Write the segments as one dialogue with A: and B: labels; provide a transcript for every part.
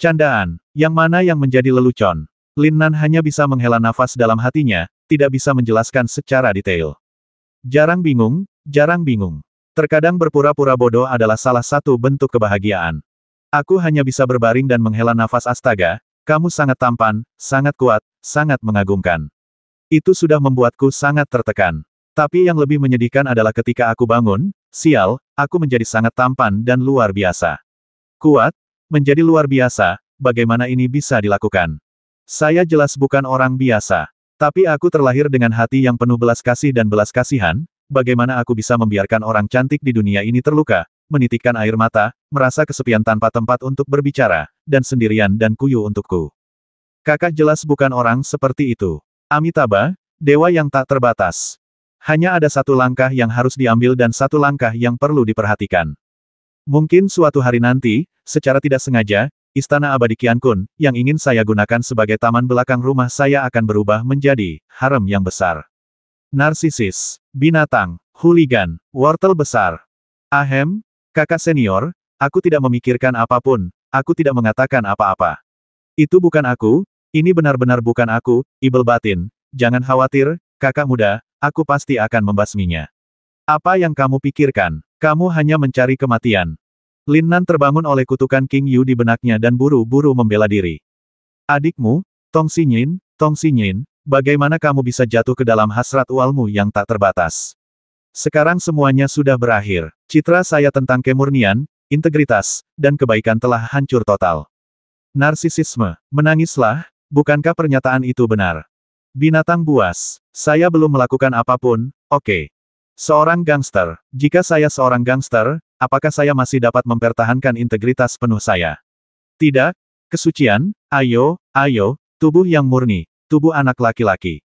A: Candaan, yang mana yang menjadi lelucon? Lin Nan hanya bisa menghela nafas dalam hatinya, tidak bisa menjelaskan secara detail. Jarang bingung, jarang bingung. Terkadang berpura-pura bodoh adalah salah satu bentuk kebahagiaan. Aku hanya bisa berbaring dan menghela nafas. Astaga, kamu sangat tampan, sangat kuat, sangat mengagumkan. Itu sudah membuatku sangat tertekan. Tapi yang lebih menyedihkan adalah ketika aku bangun, sial, aku menjadi sangat tampan dan luar biasa. Kuat, menjadi luar biasa, bagaimana ini bisa dilakukan? Saya jelas bukan orang biasa. Tapi aku terlahir dengan hati yang penuh belas kasih dan belas kasihan, bagaimana aku bisa membiarkan orang cantik di dunia ini terluka, menitikkan air mata, merasa kesepian tanpa tempat untuk berbicara, dan sendirian dan kuyuh untukku. Kakak jelas bukan orang seperti itu. Amitabha, dewa yang tak terbatas. Hanya ada satu langkah yang harus diambil dan satu langkah yang perlu diperhatikan. Mungkin suatu hari nanti, secara tidak sengaja, Istana Abadi Qiankun, yang ingin saya gunakan sebagai taman belakang rumah saya akan berubah menjadi harem yang besar. Narsisis, binatang, hooligan, wortel besar. Ahem, kakak senior, aku tidak memikirkan apapun, aku tidak mengatakan apa-apa. Itu bukan aku, ini benar-benar bukan aku, Ibel batin, jangan khawatir, kakak muda, aku pasti akan membasminya. Apa yang kamu pikirkan? Kamu hanya mencari kematian. Lin Nan terbangun oleh kutukan King Yu di benaknya dan buru-buru membela diri. Adikmu, Tong Xinyin, bagaimana kamu bisa jatuh ke dalam hasrat ualmu yang tak terbatas? Sekarang semuanya sudah berakhir. Citra saya tentang kemurnian, integritas, dan kebaikan telah hancur total. Narsisisme, menangislah, bukankah pernyataan itu benar? Binatang buas, saya belum melakukan apapun, oke. Seorang gangster, jika saya seorang gangster, apakah saya masih dapat mempertahankan integritas penuh saya? Tidak, kesucian, ayo, tubuh yang murni, tubuh anak laki-laki.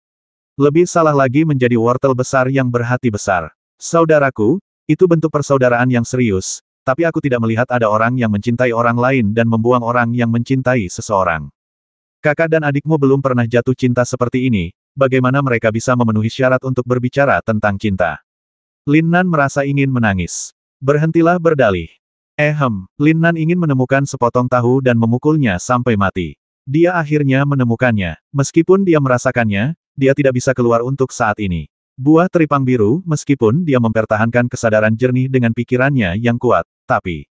A: Lebih salah lagi menjadi wortel besar yang berhati besar. Saudaraku, itu bentuk persaudaraan yang serius, tapi aku tidak melihat ada orang yang mencintai orang lain dan membuang orang yang mencintai seseorang. Kakak dan adikmu belum pernah jatuh cinta seperti ini, bagaimana mereka bisa memenuhi syarat untuk berbicara tentang cinta? Lin Nan merasa ingin menangis. Berhentilah berdalih. Lin Nan ingin menemukan sepotong tahu dan memukulnya sampai mati. Dia akhirnya menemukannya. Meskipun dia merasakannya, dia tidak bisa keluar untuk saat ini. Buah teripang biru, meskipun dia mempertahankan kesadaran jernih dengan pikirannya yang kuat, tapi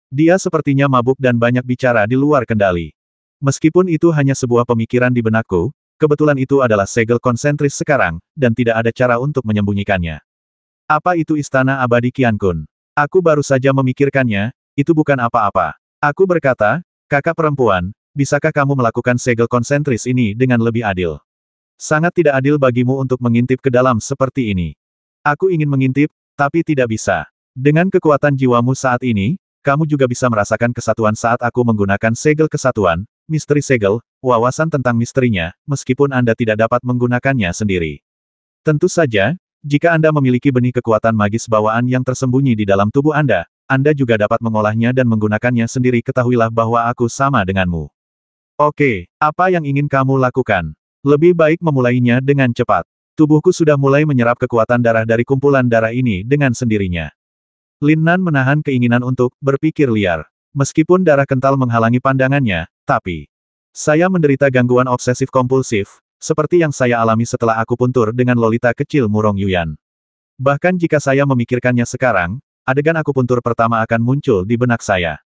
A: dia sepertinya mabuk dan banyak bicara di luar kendali. Meskipun itu hanya sebuah pemikiran di benakku, kebetulan itu adalah segel konsentris sekarang, dan tidak ada cara untuk menyembunyikannya. Apa itu Istana Abadi Qiankun? Aku baru saja memikirkannya, itu bukan apa-apa. Aku berkata, kakak perempuan, bisakah kamu melakukan segel konsentris ini dengan lebih adil? Sangat tidak adil bagimu untuk mengintip ke dalam seperti ini. Aku ingin mengintip, tapi tidak bisa. Dengan kekuatan jiwamu saat ini, kamu juga bisa merasakan kesatuan saat aku menggunakan segel kesatuan, misteri segel, wawasan tentang misterinya, meskipun Anda tidak dapat menggunakannya sendiri. Tentu saja, jika Anda memiliki benih kekuatan magis bawaan yang tersembunyi di dalam tubuh Anda juga dapat mengolahnya dan menggunakannya sendiri. Ketahuilah bahwa aku sama denganmu. Oke, apa yang ingin kamu lakukan? Lebih baik memulainya dengan cepat. Tubuhku sudah mulai menyerap kekuatan darah dari kumpulan darah ini dengan sendirinya. Lin Nan menahan keinginan untuk berpikir liar. Meskipun darah kental menghalangi pandangannya, tapi saya menderita gangguan obsesif kompulsif, seperti yang saya alami setelah aku puntur dengan lolita kecil Murong Yuyan. Bahkan jika saya memikirkannya sekarang, adegan aku puntur pertama akan muncul di benak saya.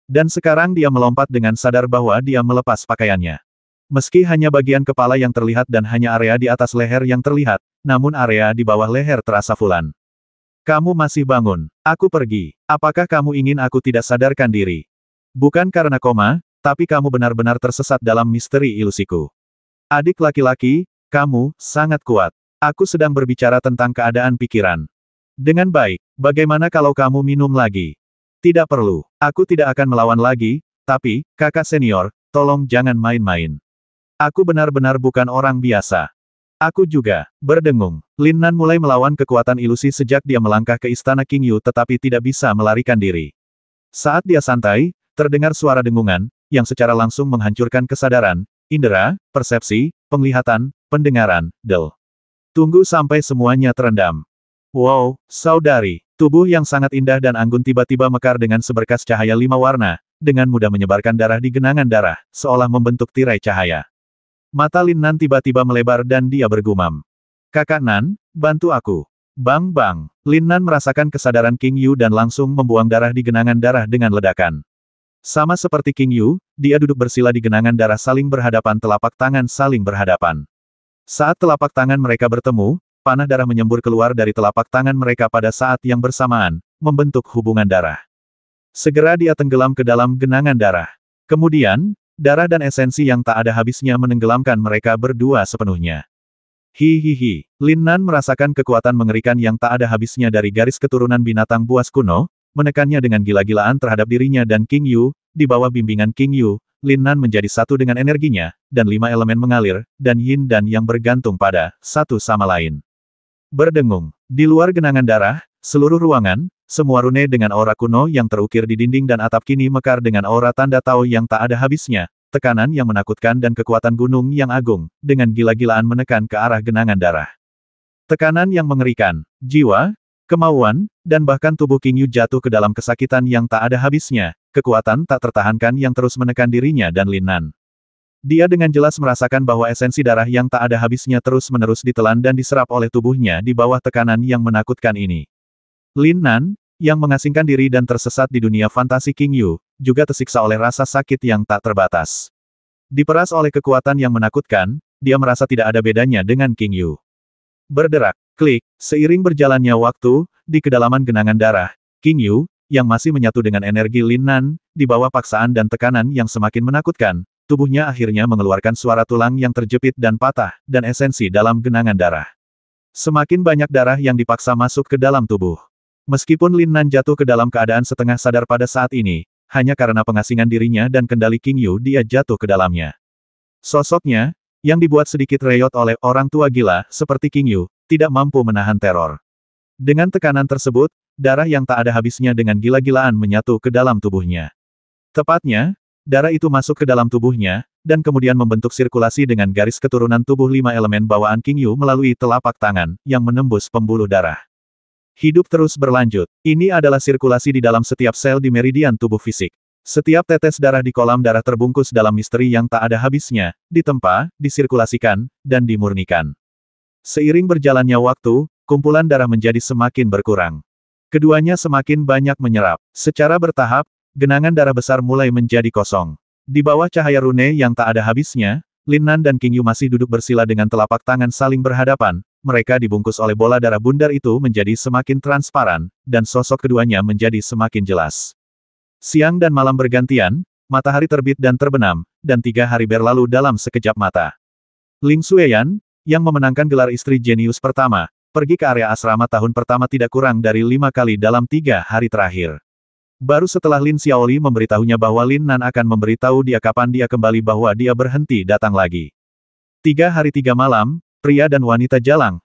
A: Dan sekarang dia melompat dengan sadar bahwa dia melepas pakaiannya. Meski hanya bagian kepala yang terlihat dan hanya area di atas leher yang terlihat, namun area di bawah leher terasa fulan. Kamu masih bangun. Aku pergi. Apakah kamu ingin aku tidak sadarkan diri? Bukan karena koma, tapi kamu benar-benar tersesat dalam misteri ilusiku. Adik laki-laki, kamu sangat kuat. Aku sedang berbicara tentang keadaan pikiran. Dengan baik, bagaimana kalau kamu minum lagi? Tidak perlu. Aku tidak akan melawan lagi, tapi, kakak senior, tolong jangan main-main. Aku benar-benar bukan orang biasa. Aku juga, berdengung. Lin Nan mulai melawan kekuatan ilusi sejak dia melangkah ke istana King Yu tetapi tidak bisa melarikan diri. Saat dia santai, terdengar suara dengungan, yang secara langsung menghancurkan kesadaran, indera, persepsi, penglihatan, pendengaran, Tunggu sampai semuanya terendam. Wow, saudari, tubuh yang sangat indah dan anggun tiba-tiba mekar dengan seberkas cahaya 5 warna, dengan mudah menyebarkan darah di genangan darah, seolah membentuk tirai cahaya. Mata Lin Nan tiba-tiba melebar dan dia bergumam. Kakak Nan, bantu aku. Bang bang. Lin Nan merasakan kesadaran King Yu dan langsung membuang darah di genangan darah dengan ledakan. Sama seperti King Yu, dia duduk bersila di genangan darah saling berhadapan, telapak tangan saling berhadapan. Saat telapak tangan mereka bertemu, panah darah menyembur keluar dari telapak tangan mereka pada saat yang bersamaan, membentuk hubungan darah. Segera dia tenggelam ke dalam genangan darah. Kemudian, darah dan esensi yang tak ada habisnya menenggelamkan mereka berdua sepenuhnya. Hihihi. Lin Nan merasakan kekuatan mengerikan yang tak ada habisnya dari garis keturunan binatang buas kuno, menekannya dengan gila-gilaan terhadap dirinya dan King Yu. Di bawah bimbingan King Yu, Lin Nan menjadi satu dengan energinya, dan 5 elemen mengalir, dan yin dan yang bergantung pada satu sama lain. Berdengung. Di luar genangan darah, seluruh ruangan, semua rune dengan aura kuno yang terukir di dinding dan atap kini mekar dengan aura tanda Tao yang tak ada habisnya, tekanan yang menakutkan dan kekuatan gunung yang agung, dengan gila-gilaan menekan ke arah genangan darah. Tekanan yang mengerikan, jiwa, kemauan, dan bahkan tubuh King Yu jatuh ke dalam kesakitan yang tak ada habisnya, kekuatan tak tertahankan yang terus menekan dirinya dan Lin Nan. Dia dengan jelas merasakan bahwa esensi darah yang tak ada habisnya terus-menerus ditelan dan diserap oleh tubuhnya di bawah tekanan yang menakutkan ini. Lin Nan, yang mengasingkan diri dan tersesat di dunia fantasi King Yu, juga tersiksa oleh rasa sakit yang tak terbatas. Diperas oleh kekuatan yang menakutkan, dia merasa tidak ada bedanya dengan King Yu. Berderak, klik, seiring berjalannya waktu, di kedalaman genangan darah, King Yu, yang masih menyatu dengan energi Lin Nan, di bawah paksaan dan tekanan yang semakin menakutkan, tubuhnya akhirnya mengeluarkan suara tulang yang terjepit dan patah, dan esensi dalam genangan darah. Semakin banyak darah yang dipaksa masuk ke dalam tubuh. Meskipun Lin Nan jatuh ke dalam keadaan setengah sadar pada saat ini, hanya karena pengasingan dirinya dan kendali King Yu dia jatuh ke dalamnya. Sosoknya, yang dibuat sedikit reyot oleh orang tua gila seperti King Yu, tidak mampu menahan teror. Dengan tekanan tersebut, darah yang tak ada habisnya dengan gila-gilaan menyatu ke dalam tubuhnya. Tepatnya, darah itu masuk ke dalam tubuhnya, dan kemudian membentuk sirkulasi dengan garis keturunan tubuh 5 elemen bawaan King Yu melalui telapak tangan, yang menembus pembuluh darah. Hidup terus berlanjut. Ini adalah sirkulasi di dalam setiap sel di meridian tubuh fisik. Setiap tetes darah di kolam darah terbungkus dalam misteri yang tak ada habisnya, ditempa, disirkulasikan, dan dimurnikan. Seiring berjalannya waktu, kumpulan darah menjadi semakin berkurang. Keduanya semakin banyak menyerap. Secara bertahap, genangan darah besar mulai menjadi kosong. Di bawah cahaya rune yang tak ada habisnya, Lin Nan dan King Yu masih duduk bersila dengan telapak tangan saling berhadapan. Mereka dibungkus oleh bola darah bundar itu menjadi semakin transparan, dan sosok keduanya menjadi semakin jelas. Siang dan malam bergantian, matahari terbit dan terbenam, dan 3 hari berlalu dalam sekejap mata. Ling Xueyan, yang memenangkan gelar istri jenius pertama, pergi ke area asrama tahun pertama tidak kurang dari 5 kali dalam 3 hari terakhir. Baru setelah Lin Xiaoli memberitahunya bahwa Lin Nan akan memberitahu dia kapan dia kembali bahwa dia berhenti datang lagi. 3 hari 3 malam, pria dan wanita jalang,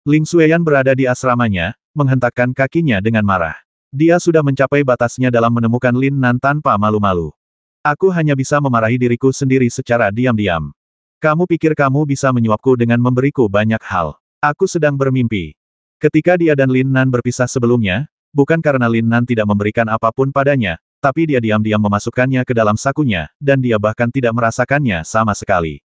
A: Ling Xueyan berada di asramanya, menghentakkan kakinya dengan marah. Dia sudah mencapai batasnya dalam menemukan Lin Nan tanpa malu-malu. Aku hanya bisa memarahi diriku sendiri secara diam-diam. Kamu pikir kamu bisa menyuapku dengan memberiku banyak hal. Aku sedang bermimpi. Ketika dia dan Lin Nan berpisah sebelumnya, bukan karena Lin Nan tidak memberikan apapun padanya, tapi dia diam-diam memasukkannya ke dalam sakunya, dan dia bahkan tidak merasakannya sama sekali.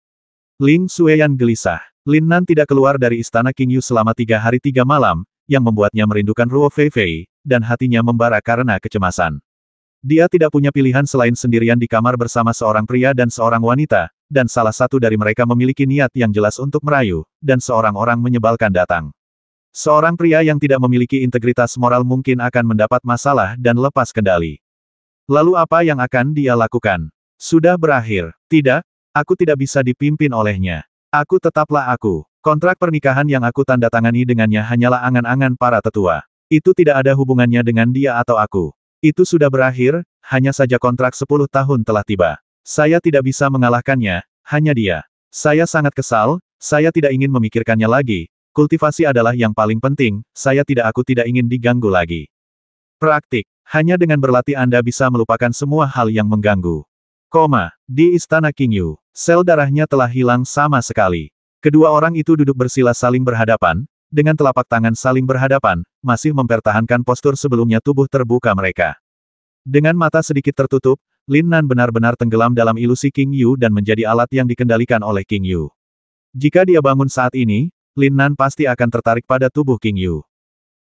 A: Ling Xueyan gelisah. Lin Nan tidak keluar dari istana King Yu selama 3 hari 3 malam, yang membuatnya merindukan Ruo Feifei, dan hatinya membara karena kecemasan. Dia tidak punya pilihan selain sendirian di kamar bersama seorang pria dan seorang wanita, dan salah satu dari mereka memiliki niat yang jelas untuk merayu, dan seorang orang menyebalkan datang. Seorang pria yang tidak memiliki integritas moral mungkin akan mendapat masalah dan lepas kendali. Lalu apa yang akan dia lakukan? Sudah berakhir. Tidak, aku tidak bisa dipimpin olehnya. Aku tetaplah aku. Kontrak pernikahan yang aku tanda tangani dengannya hanyalah angan-angan para tetua. Itu tidak ada hubungannya dengan dia atau aku. Itu sudah berakhir, hanya saja kontrak 10 tahun telah tiba. Saya tidak bisa mengalahkannya, hanya dia. Saya sangat kesal, saya tidak ingin memikirkannya lagi. Kultivasi adalah yang paling penting, aku tidak ingin diganggu lagi. Praktik, hanya dengan berlatih Anda bisa melupakan semua hal yang mengganggu. Di istana King Yu, sel darahnya telah hilang sama sekali. Kedua orang itu duduk bersila saling berhadapan, dengan telapak tangan saling berhadapan, masih mempertahankan postur sebelumnya tubuh terbuka mereka. Dengan mata sedikit tertutup, Lin Nan benar-benar tenggelam dalam ilusi King Yu dan menjadi alat yang dikendalikan oleh King Yu. Jika dia bangun saat ini, Lin Nan pasti akan tertarik pada tubuh King Yu.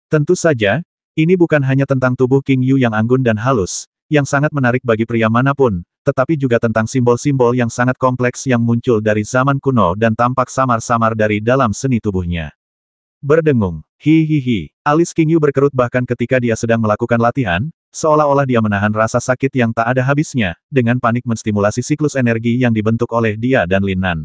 A: Tentu saja, ini bukan hanya tentang tubuh King Yu yang anggun dan halus, yang sangat menarik bagi pria manapun, tetapi juga tentang simbol-simbol yang sangat kompleks yang muncul dari zaman kuno dan tampak samar-samar dari dalam seni tubuhnya. Berdengung, hihihi. Alis King Yu berkerut bahkan ketika dia sedang melakukan latihan, seolah-olah dia menahan rasa sakit yang tak ada habisnya, dengan panik menstimulasi siklus energi yang dibentuk oleh dia dan Lin Nan.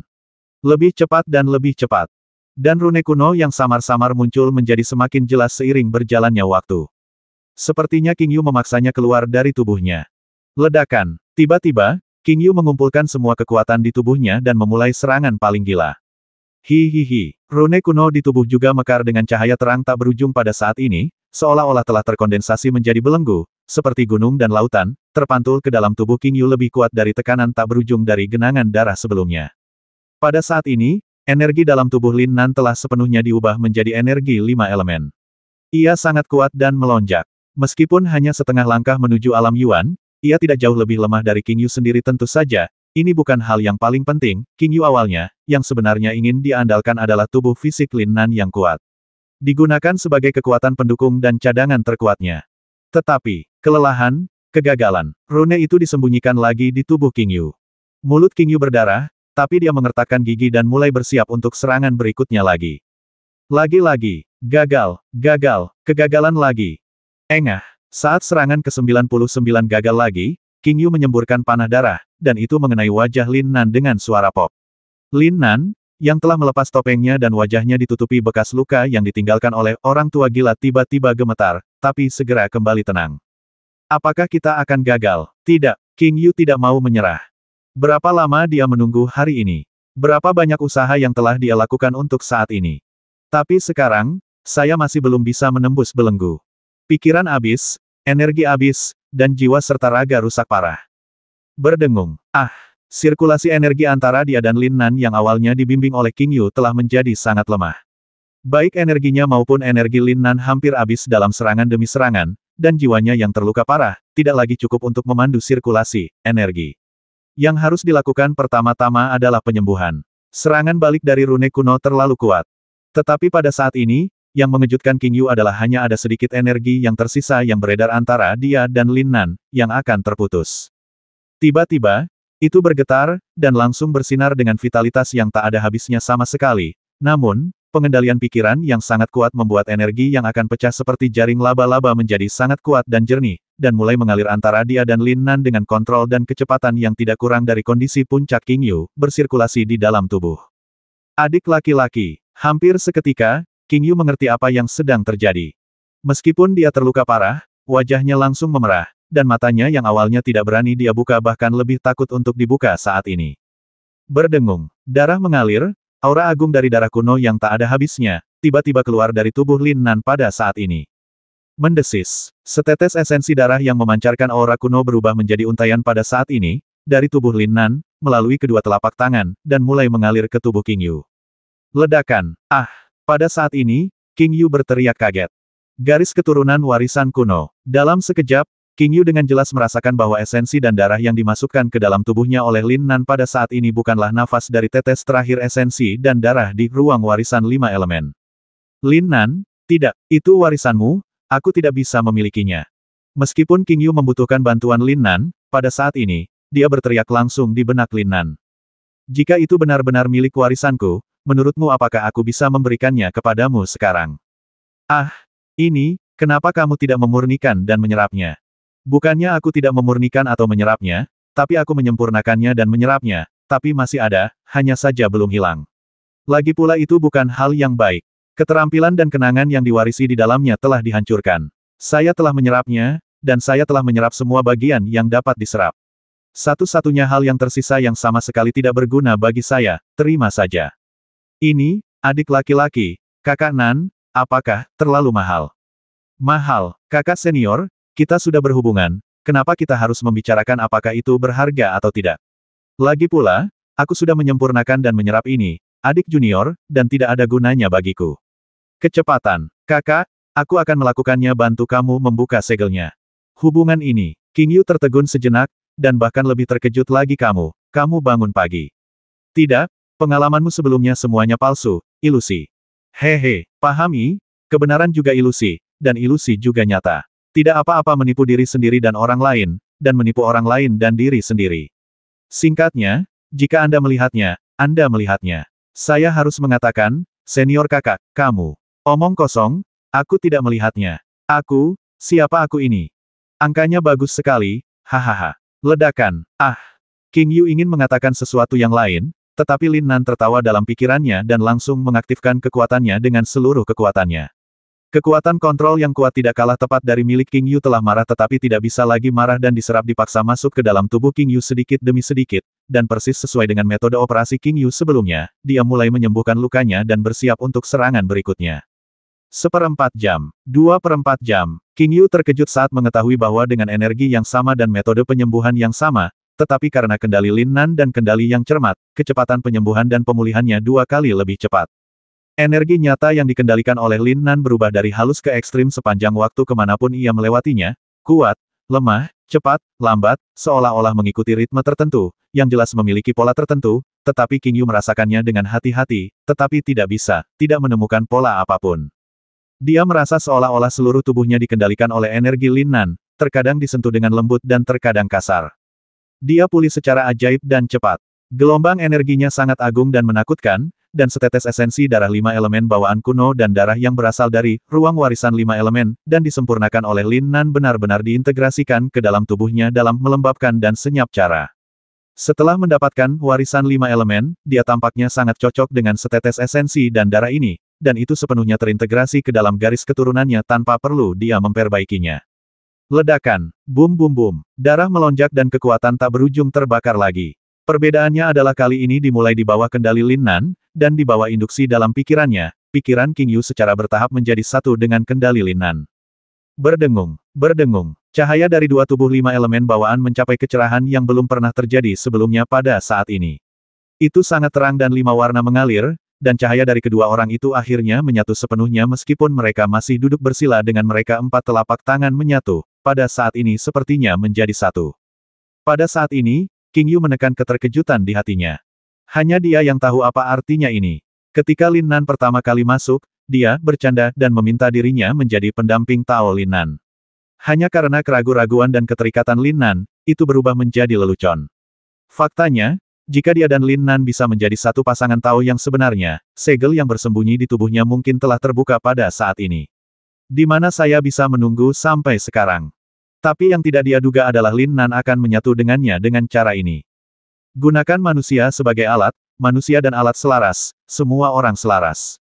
A: Lebih cepat dan lebih cepat. Dan rune kuno yang samar-samar muncul menjadi semakin jelas seiring berjalannya waktu. Sepertinya King Yu memaksanya keluar dari tubuhnya. Ledakan. Tiba-tiba, King Yu mengumpulkan semua kekuatan di tubuhnya dan memulai serangan paling gila. Hihihi. Rune kuno di tubuh juga mekar dengan cahaya terang tak berujung pada saat ini, seolah-olah telah terkondensasi menjadi belenggu, seperti gunung dan lautan, terpantul ke dalam tubuh King Yu lebih kuat dari tekanan tak berujung dari genangan darah sebelumnya. Pada saat ini, energi dalam tubuh Lin Nan telah sepenuhnya diubah menjadi energi 5 elemen. Ia sangat kuat dan melonjak. Meskipun hanya setengah langkah menuju alam Yuan, ia tidak jauh lebih lemah dari King Yu sendiri tentu saja. Ini bukan hal yang paling penting, King Yu awalnya, yang sebenarnya ingin diandalkan adalah tubuh fisik Lin Nan yang kuat. Digunakan sebagai kekuatan pendukung dan cadangan terkuatnya. Tetapi, kelelahan, kegagalan, rune itu disembunyikan lagi di tubuh King Yu. Mulut King Yu berdarah, tapi dia mengertakkan gigi dan mulai bersiap untuk serangan berikutnya lagi. Lagi-lagi, gagal, kegagalan lagi. Engah, saat serangan ke-99 gagal lagi, King Yu menyemburkan panah darah, dan itu mengenai wajah Lin Nan dengan suara pop. Lin Nan, yang telah melepas topengnya dan wajahnya ditutupi bekas luka yang ditinggalkan oleh orang tua gila tiba-tiba gemetar, tapi segera kembali tenang. Apakah kita akan gagal? Tidak, King Yu tidak mau menyerah. Berapa lama dia menunggu hari ini? Berapa banyak usaha yang telah dia lakukan untuk saat ini? Tapi sekarang, saya masih belum bisa menembus belenggu. Pikiran habis, energi habis, dan jiwa serta raga rusak parah. Berdengung. Sirkulasi energi antara dia dan Lin Nan yang awalnya dibimbing oleh King Yu telah menjadi sangat lemah. Baik energinya maupun energi Lin Nan hampir habis dalam serangan demi serangan, dan jiwanya yang terluka parah, tidak lagi cukup untuk memandu sirkulasi energi. Yang harus dilakukan pertama-tama adalah penyembuhan. Serangan balik dari rune kuno terlalu kuat. Tetapi pada saat ini, yang mengejutkan King Yu adalah hanya ada sedikit energi yang tersisa yang beredar antara dia dan Lin Nan, yang akan terputus. Tiba-tiba, itu bergetar, dan langsung bersinar dengan vitalitas yang tak ada habisnya sama sekali. Namun, pengendalian pikiran yang sangat kuat membuat energi yang akan pecah seperti jaring laba-laba menjadi sangat kuat dan jernih, dan mulai mengalir antara dia dan Lin Nan dengan kontrol dan kecepatan yang tidak kurang dari kondisi puncak King Yu, bersirkulasi di dalam tubuh. Adik laki-laki, hampir seketika, King Yu mengerti apa yang sedang terjadi. Meskipun dia terluka parah, wajahnya langsung memerah, dan matanya yang awalnya tidak berani dia buka bahkan lebih takut untuk dibuka saat ini. Berdengung, darah mengalir, aura agung dari darah kuno yang tak ada habisnya, tiba-tiba keluar dari tubuh Lin Nan pada saat ini. Mendesis, setetes esensi darah yang memancarkan aura kuno berubah menjadi untaian pada saat ini, dari tubuh Lin Nan, melalui kedua telapak tangan, dan mulai mengalir ke tubuh King Yu. Ledakan, pada saat ini, King Yu berteriak kaget. Garis keturunan warisan kuno. Dalam sekejap, King Yu dengan jelas merasakan bahwa esensi dan darah yang dimasukkan ke dalam tubuhnya oleh Lin Nan pada saat ini bukanlah nafas dari tetes terakhir esensi dan darah di ruang warisan 5 elemen. Lin Nan, tidak, itu warisanmu, aku tidak bisa memilikinya. Meskipun King Yu membutuhkan bantuan Lin Nan, pada saat ini, dia berteriak langsung di benak Lin Nan. Jika itu benar-benar milik warisanku, menurutmu apakah aku bisa memberikannya kepadamu sekarang? Ini, kenapa kamu tidak memurnikan dan menyerapnya? Bukannya aku tidak memurnikan atau menyerapnya, tapi aku menyempurnakannya dan menyerapnya, tapi masih ada, hanya saja belum hilang. Lagi pula itu bukan hal yang baik. Keterampilan dan kenangan yang diwarisi di dalamnya telah dihancurkan. Saya telah menyerapnya, dan saya telah menyerap semua bagian yang dapat diserap. Satu-satunya hal yang tersisa yang sama sekali tidak berguna bagi saya, terima saja. Ini, adik laki-laki, kakak Nan, apakah terlalu mahal? Mahal, kakak senior, kita sudah berhubungan, kenapa kita harus membicarakan apakah itu berharga atau tidak? Lagi pula, aku sudah menyempurnakan dan menyerap ini, adik junior, dan tidak ada gunanya bagiku. Kecepatan, kakak, aku akan melakukannya bantu kamu membuka segelnya. Hubungan ini, King Yu tertegun sejenak, dan bahkan lebih terkejut lagi kamu bangun pagi. Tidak, pengalamanmu sebelumnya semuanya palsu, ilusi. Hehe, pahami, kebenaran juga ilusi, dan ilusi juga nyata. Tidak apa-apa menipu diri sendiri dan orang lain, dan menipu orang lain dan diri sendiri. Singkatnya, jika Anda melihatnya, Anda melihatnya. Saya harus mengatakan, senior kakak, kamu. Omong kosong, aku tidak melihatnya. Siapa aku ini? Angkanya bagus sekali, hahaha. Ledakan, King Yu ingin mengatakan sesuatu yang lain, tetapi Lin Nan tertawa dalam pikirannya dan langsung mengaktifkan kekuatannya dengan seluruh kekuatannya. Kekuatan kontrol yang kuat tidak kalah tepat dari milik King Yu telah marah tetapi tidak bisa lagi marah dan diserap dipaksa masuk ke dalam tubuh King Yu sedikit demi sedikit, dan persis sesuai dengan metode operasi King Yu sebelumnya, dia mulai menyembuhkan lukanya dan bersiap untuk serangan berikutnya. 1/4 jam, 2/4 jam, King Yu terkejut saat mengetahui bahwa dengan energi yang sama dan metode penyembuhan yang sama, tetapi karena kendali Lin Nan dan kendali yang cermat, kecepatan penyembuhan dan pemulihannya 2 kali lebih cepat. Energi nyata yang dikendalikan oleh Lin Nan berubah dari halus ke ekstrim sepanjang waktu kemanapun ia melewatinya, kuat, lemah, cepat, lambat, seolah-olah mengikuti ritme tertentu, yang jelas memiliki pola tertentu, tetapi King Yu merasakannya dengan hati-hati, tetapi tidak menemukan pola apapun. Dia merasa seolah-olah seluruh tubuhnya dikendalikan oleh energi Lin Nan, terkadang disentuh dengan lembut dan terkadang kasar. Dia pulih secara ajaib dan cepat. Gelombang energinya sangat agung dan menakutkan, dan setetes esensi darah 5 elemen bawaan kuno dan darah yang berasal dari ruang warisan 5 elemen, dan disempurnakan oleh Lin Nan benar-benar diintegrasikan ke dalam tubuhnya dalam melembabkan dan senyap cara. Setelah mendapatkan warisan 5 elemen, dia tampaknya sangat cocok dengan setetes esensi dan darah ini, dan itu sepenuhnya terintegrasi ke dalam garis keturunannya tanpa perlu dia memperbaikinya. Ledakan, bum bum bum, darah melonjak dan kekuatan tak berujung terbakar lagi. Perbedaannya adalah kali ini dimulai di bawah kendali Lin Nan, dan di bawah induksi dalam pikirannya, pikiran King Yu secara bertahap menjadi satu dengan kendali Lin Nan. Berdengung, cahaya dari 2 tubuh 5 elemen bawaan mencapai kecerahan yang belum pernah terjadi sebelumnya pada saat ini. Itu sangat terang dan 5 warna mengalir, dan cahaya dari kedua orang itu akhirnya menyatu sepenuhnya meskipun mereka masih duduk bersila dengan mereka 4 telapak tangan menyatu, pada saat ini sepertinya menjadi satu. Pada saat ini, King Yu menekan keterkejutan di hatinya. Hanya dia yang tahu apa artinya ini. Ketika Lin Nan pertama kali masuk, dia bercanda dan meminta dirinya menjadi pendamping Tao Lin Nan. Hanya karena keraguan-raguan dan keterikatan Lin Nan, itu berubah menjadi lelucon. Faktanya, jika dia dan Lin Nan bisa menjadi satu pasangan Tao yang sebenarnya, segel yang bersembunyi di tubuhnya mungkin telah terbuka pada saat ini. Di mana saya bisa menunggu sampai sekarang? Tapi yang tidak dia duga adalah Lin Nan akan menyatu dengannya dengan cara ini. Gunakan manusia sebagai alat, manusia dan alat selaras, semua orang selaras.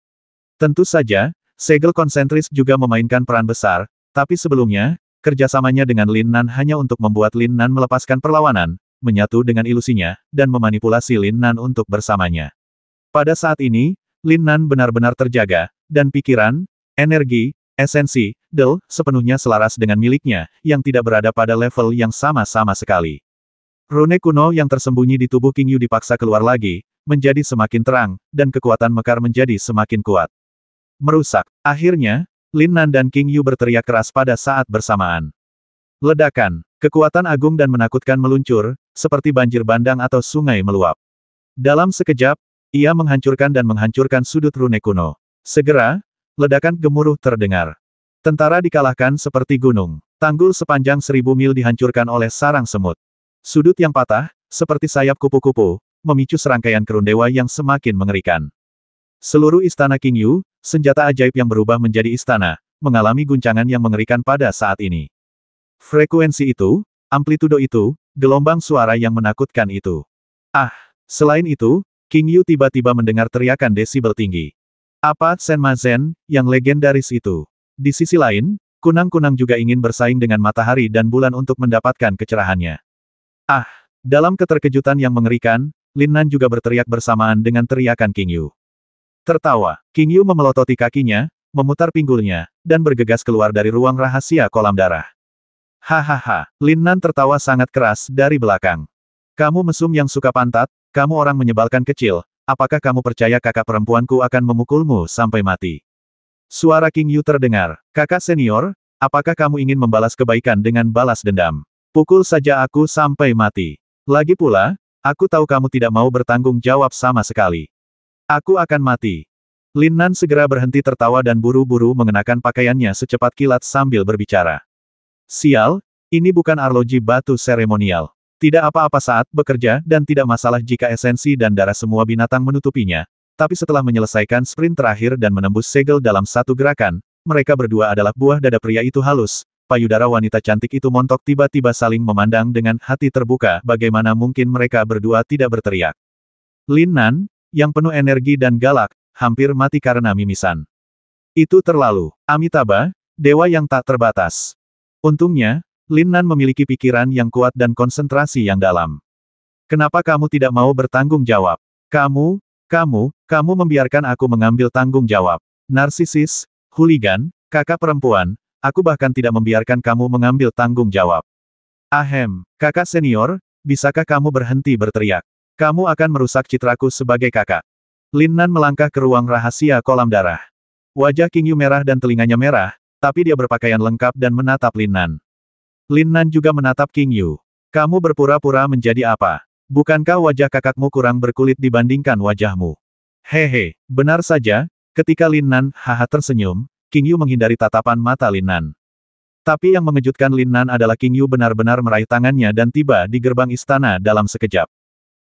A: Tentu saja, segel konsentris juga memainkan peran besar, tapi sebelumnya, kerjasamanya dengan Lin Nan hanya untuk membuat Lin Nan melepaskan perlawanan, menyatu dengan ilusinya, dan memanipulasi Lin Nan untuk bersamanya. Pada saat ini, Lin Nan benar-benar terjaga, dan pikiran, energi, esensi, sepenuhnya selaras dengan miliknya, yang tidak berada pada level yang sama-sama sekali. Rune kuno yang tersembunyi di tubuh King Yu dipaksa keluar lagi, menjadi semakin terang, dan kekuatan mekar menjadi semakin kuat. Merusak. Akhirnya, Lin Nan dan King Yu berteriak keras pada saat bersamaan. Ledakan. Kekuatan agung dan menakutkan meluncur, seperti banjir bandang atau sungai meluap. Dalam sekejap, ia menghancurkan dan menghancurkan sudut rune kuno. Segera, ledakan gemuruh terdengar. Tentara dikalahkan seperti gunung. Tanggul sepanjang 1000 mil dihancurkan oleh sarang semut. Sudut yang patah, seperti sayap kupu-kupu, memicu serangkaian kerundewa yang semakin mengerikan. Seluruh istana King Yu, senjata ajaib yang berubah menjadi istana, mengalami guncangan yang mengerikan pada saat ini. Frekuensi itu, amplitudo itu, gelombang suara yang menakutkan itu. Selain itu, King Yu tiba-tiba mendengar teriakan desibel tinggi. Apa Senma Zen, yang legendaris itu? Di sisi lain, kunang-kunang juga ingin bersaing dengan matahari dan bulan untuk mendapatkan kecerahannya. Dalam keterkejutan yang mengerikan, Lin Nan juga berteriak bersamaan dengan teriakan King Yu. Tertawa, King Yu memelototi kakinya, memutar pinggulnya, dan bergegas keluar dari ruang rahasia kolam darah. Hahaha, Lin Nan tertawa sangat keras dari belakang. Kamu mesum yang suka pantat, kamu orang menyebalkan kecil, apakah kamu percaya kakak perempuanku akan memukulmu sampai mati? Suara King Yu terdengar, kakak senior, apakah kamu ingin membalas kebaikan dengan balas dendam? Pukul saja aku sampai mati. Lagi pula, aku tahu kamu tidak mau bertanggung jawab sama sekali. Aku akan mati. Lin Nan segera berhenti tertawa dan buru-buru mengenakan pakaiannya secepat kilat sambil berbicara. Sial, ini bukan arloji batu seremonial. Tidak apa-apa saat bekerja dan tidak masalah jika esensi dan darah semua binatang menutupinya. Tapi setelah menyelesaikan sprint terakhir dan menembus segel dalam satu gerakan, mereka berdua adalah buah dada pria itu halus. Payudara wanita cantik itu montok tiba-tiba saling memandang dengan hati terbuka. Bagaimana mungkin mereka berdua tidak berteriak? Lin Nan, yang penuh energi dan galak, hampir mati karena mimisan. Itu terlalu. Amitabha, dewa yang tak terbatas. Untungnya, Lin Nan memiliki pikiran yang kuat dan konsentrasi yang dalam. Kenapa kamu tidak mau bertanggung jawab? Kamu membiarkan aku mengambil tanggung jawab. Narsisis, hooligan, kakak perempuan, aku bahkan tidak membiarkan kamu mengambil tanggung jawab. Ahem, kakak senior, bisakah kamu berhenti berteriak? Kamu akan merusak citraku sebagai kakak. Lin Nan melangkah ke ruang rahasia kolam darah. Wajah King Yu merah dan telinganya merah, tapi dia berpakaian lengkap dan menatap Lin Nan. Lin Nan juga menatap King Yu. Kamu berpura-pura menjadi apa? Bukankah wajah kakakmu kurang berkulit dibandingkan wajahmu? Hehe, benar saja, ketika Lin Nan tersenyum, King Yu menghindari tatapan mata Lin Nan. Tapi yang mengejutkan Lin Nan adalah King Yu benar-benar meraih tangannya dan tiba di gerbang istana dalam sekejap.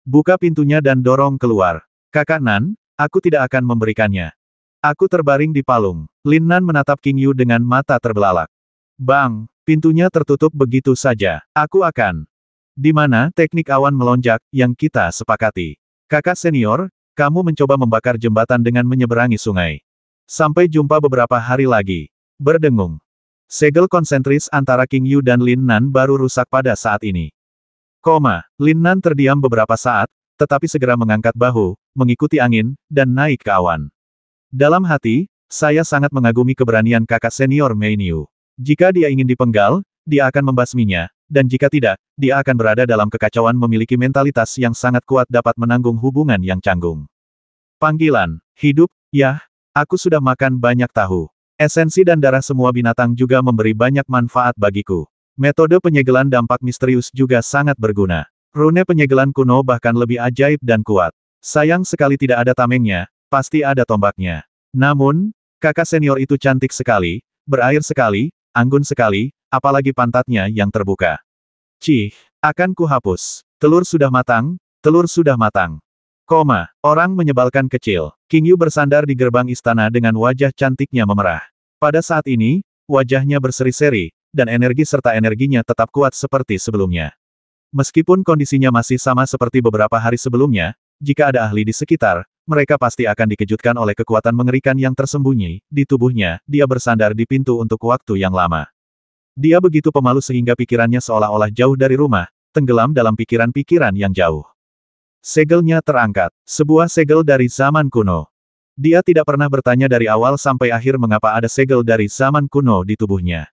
A: Buka pintunya dan dorong keluar. Kakak Nan, aku tidak akan memberikannya. Aku terbaring di palung. Lin Nan menatap King Yu dengan mata terbelalak. Bang, pintunya tertutup begitu saja. Aku akan. Di mana teknik awan melonjak yang kita sepakati? Kakak senior, kamu mencoba membakar jembatan dengan menyeberangi sungai. Sampai jumpa beberapa hari lagi. Berdengung. Segel konsentris antara King Yu dan Lin Nan baru rusak pada saat ini. Lin Nan terdiam beberapa saat, tetapi segera mengangkat bahu, mengikuti angin, dan naik ke awan. Dalam hati, saya sangat mengagumi keberanian kakak senior Mei Niu. Jika dia ingin dipenggal, dia akan membasminya, dan jika tidak, dia akan berada dalam kekacauan memiliki mentalitas yang sangat kuat dapat menanggung hubungan yang canggung. Panggilan, hidup, yah. Aku sudah makan banyak tahu. Esensi dan darah semua binatang juga memberi banyak manfaat bagiku. Metode penyegelan dampak misterius juga sangat berguna. Rune penyegelan kuno bahkan lebih ajaib dan kuat. Sayang sekali tidak ada tamengnya, pasti ada tombaknya. Namun, kakak senior itu cantik sekali, berair sekali, anggun sekali, apalagi pantatnya yang terbuka. Cih, akan kuhapus. Telur sudah matang, telur sudah matang. Orang menyebalkan kecil. King Yu bersandar di gerbang istana dengan wajah cantiknya memerah. Pada saat ini, wajahnya berseri-seri, dan energi serta energinya tetap kuat seperti sebelumnya. Meskipun kondisinya masih sama seperti beberapa hari sebelumnya, jika ada ahli di sekitar, mereka pasti akan dikejutkan oleh kekuatan mengerikan yang tersembunyi di tubuhnya. Dia bersandar di pintu untuk waktu yang lama. Dia begitu pemalu sehingga pikirannya seolah-olah jauh dari rumah, tenggelam dalam pikiran-pikiran yang jauh. Segelnya terangkat. Sebuah segel dari zaman kuno. Dia tidak pernah bertanya dari awal sampai akhir mengapa ada segel dari zaman kuno di tubuhnya.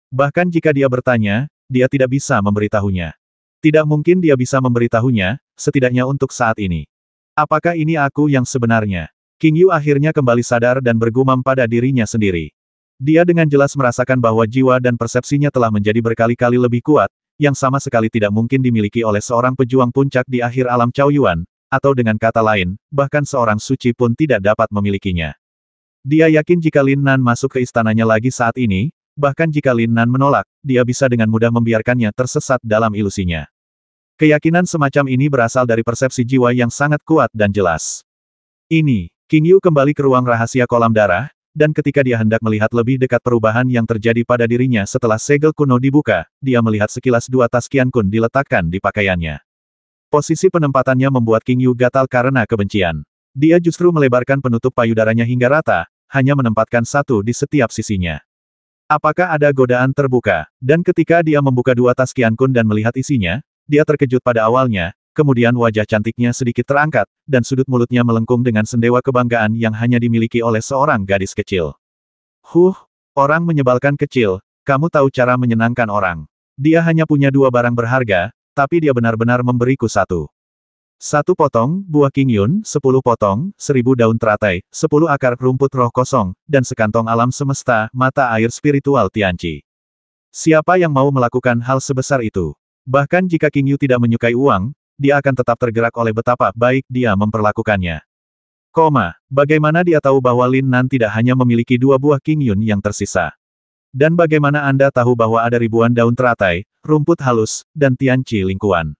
A: Bahkan jika dia bertanya, dia tidak bisa memberitahunya. Tidak mungkin dia bisa memberitahunya, setidaknya untuk saat ini. Apakah ini aku yang sebenarnya? King Yu akhirnya kembali sadar dan bergumam pada dirinya sendiri. Dia dengan jelas merasakan bahwa jiwa dan persepsinya telah menjadi berkali-kali lebih kuat, yang sama sekali tidak mungkin dimiliki oleh seorang pejuang puncak di akhir alam Chaoyuan, atau dengan kata lain, bahkan seorang suci pun tidak dapat memilikinya. Dia yakin jika Lin Nan masuk ke istananya lagi saat ini, bahkan jika Lin Nan menolak, dia bisa dengan mudah membiarkannya tersesat dalam ilusinya. Keyakinan semacam ini berasal dari persepsi jiwa yang sangat kuat dan jelas. King Yu kembali ke ruang rahasia kolam darah, dan ketika dia hendak melihat lebih dekat perubahan yang terjadi pada dirinya setelah segel kuno dibuka, dia melihat sekilas dua tas Qiankun diletakkan di pakaiannya. Posisi penempatannya membuat King Yu gatal karena kebencian. Dia justru melebarkan penutup payudaranya hingga rata, hanya menempatkan satu di setiap sisinya. Apakah ada godaan terbuka? Dan ketika dia membuka dua tas Qiankun dan melihat isinya, dia terkejut pada awalnya, kemudian wajah cantiknya sedikit terangkat, dan sudut mulutnya melengkung dengan sendewa kebanggaan yang hanya dimiliki oleh seorang gadis kecil. Orang menyebalkan kecil, kamu tahu cara menyenangkan orang. Dia hanya punya dua barang berharga, tapi dia benar-benar memberiku satu. 1 potong, buah King Yun, 10 potong, 1000 daun teratai, 10 akar rumput roh kosong, dan sekantong alam semesta, mata air spiritual Tianqi. Siapa yang mau melakukan hal sebesar itu? Bahkan jika King Yu tidak menyukai uang, dia akan tetap tergerak oleh betapa baik dia memperlakukannya. Bagaimana dia tahu bahwa Lin Nan tidak hanya memiliki 2 buah King Yun yang tersisa? Dan bagaimana Anda tahu bahwa ada ribuan daun teratai, rumput halus, dan tianci lingkuan?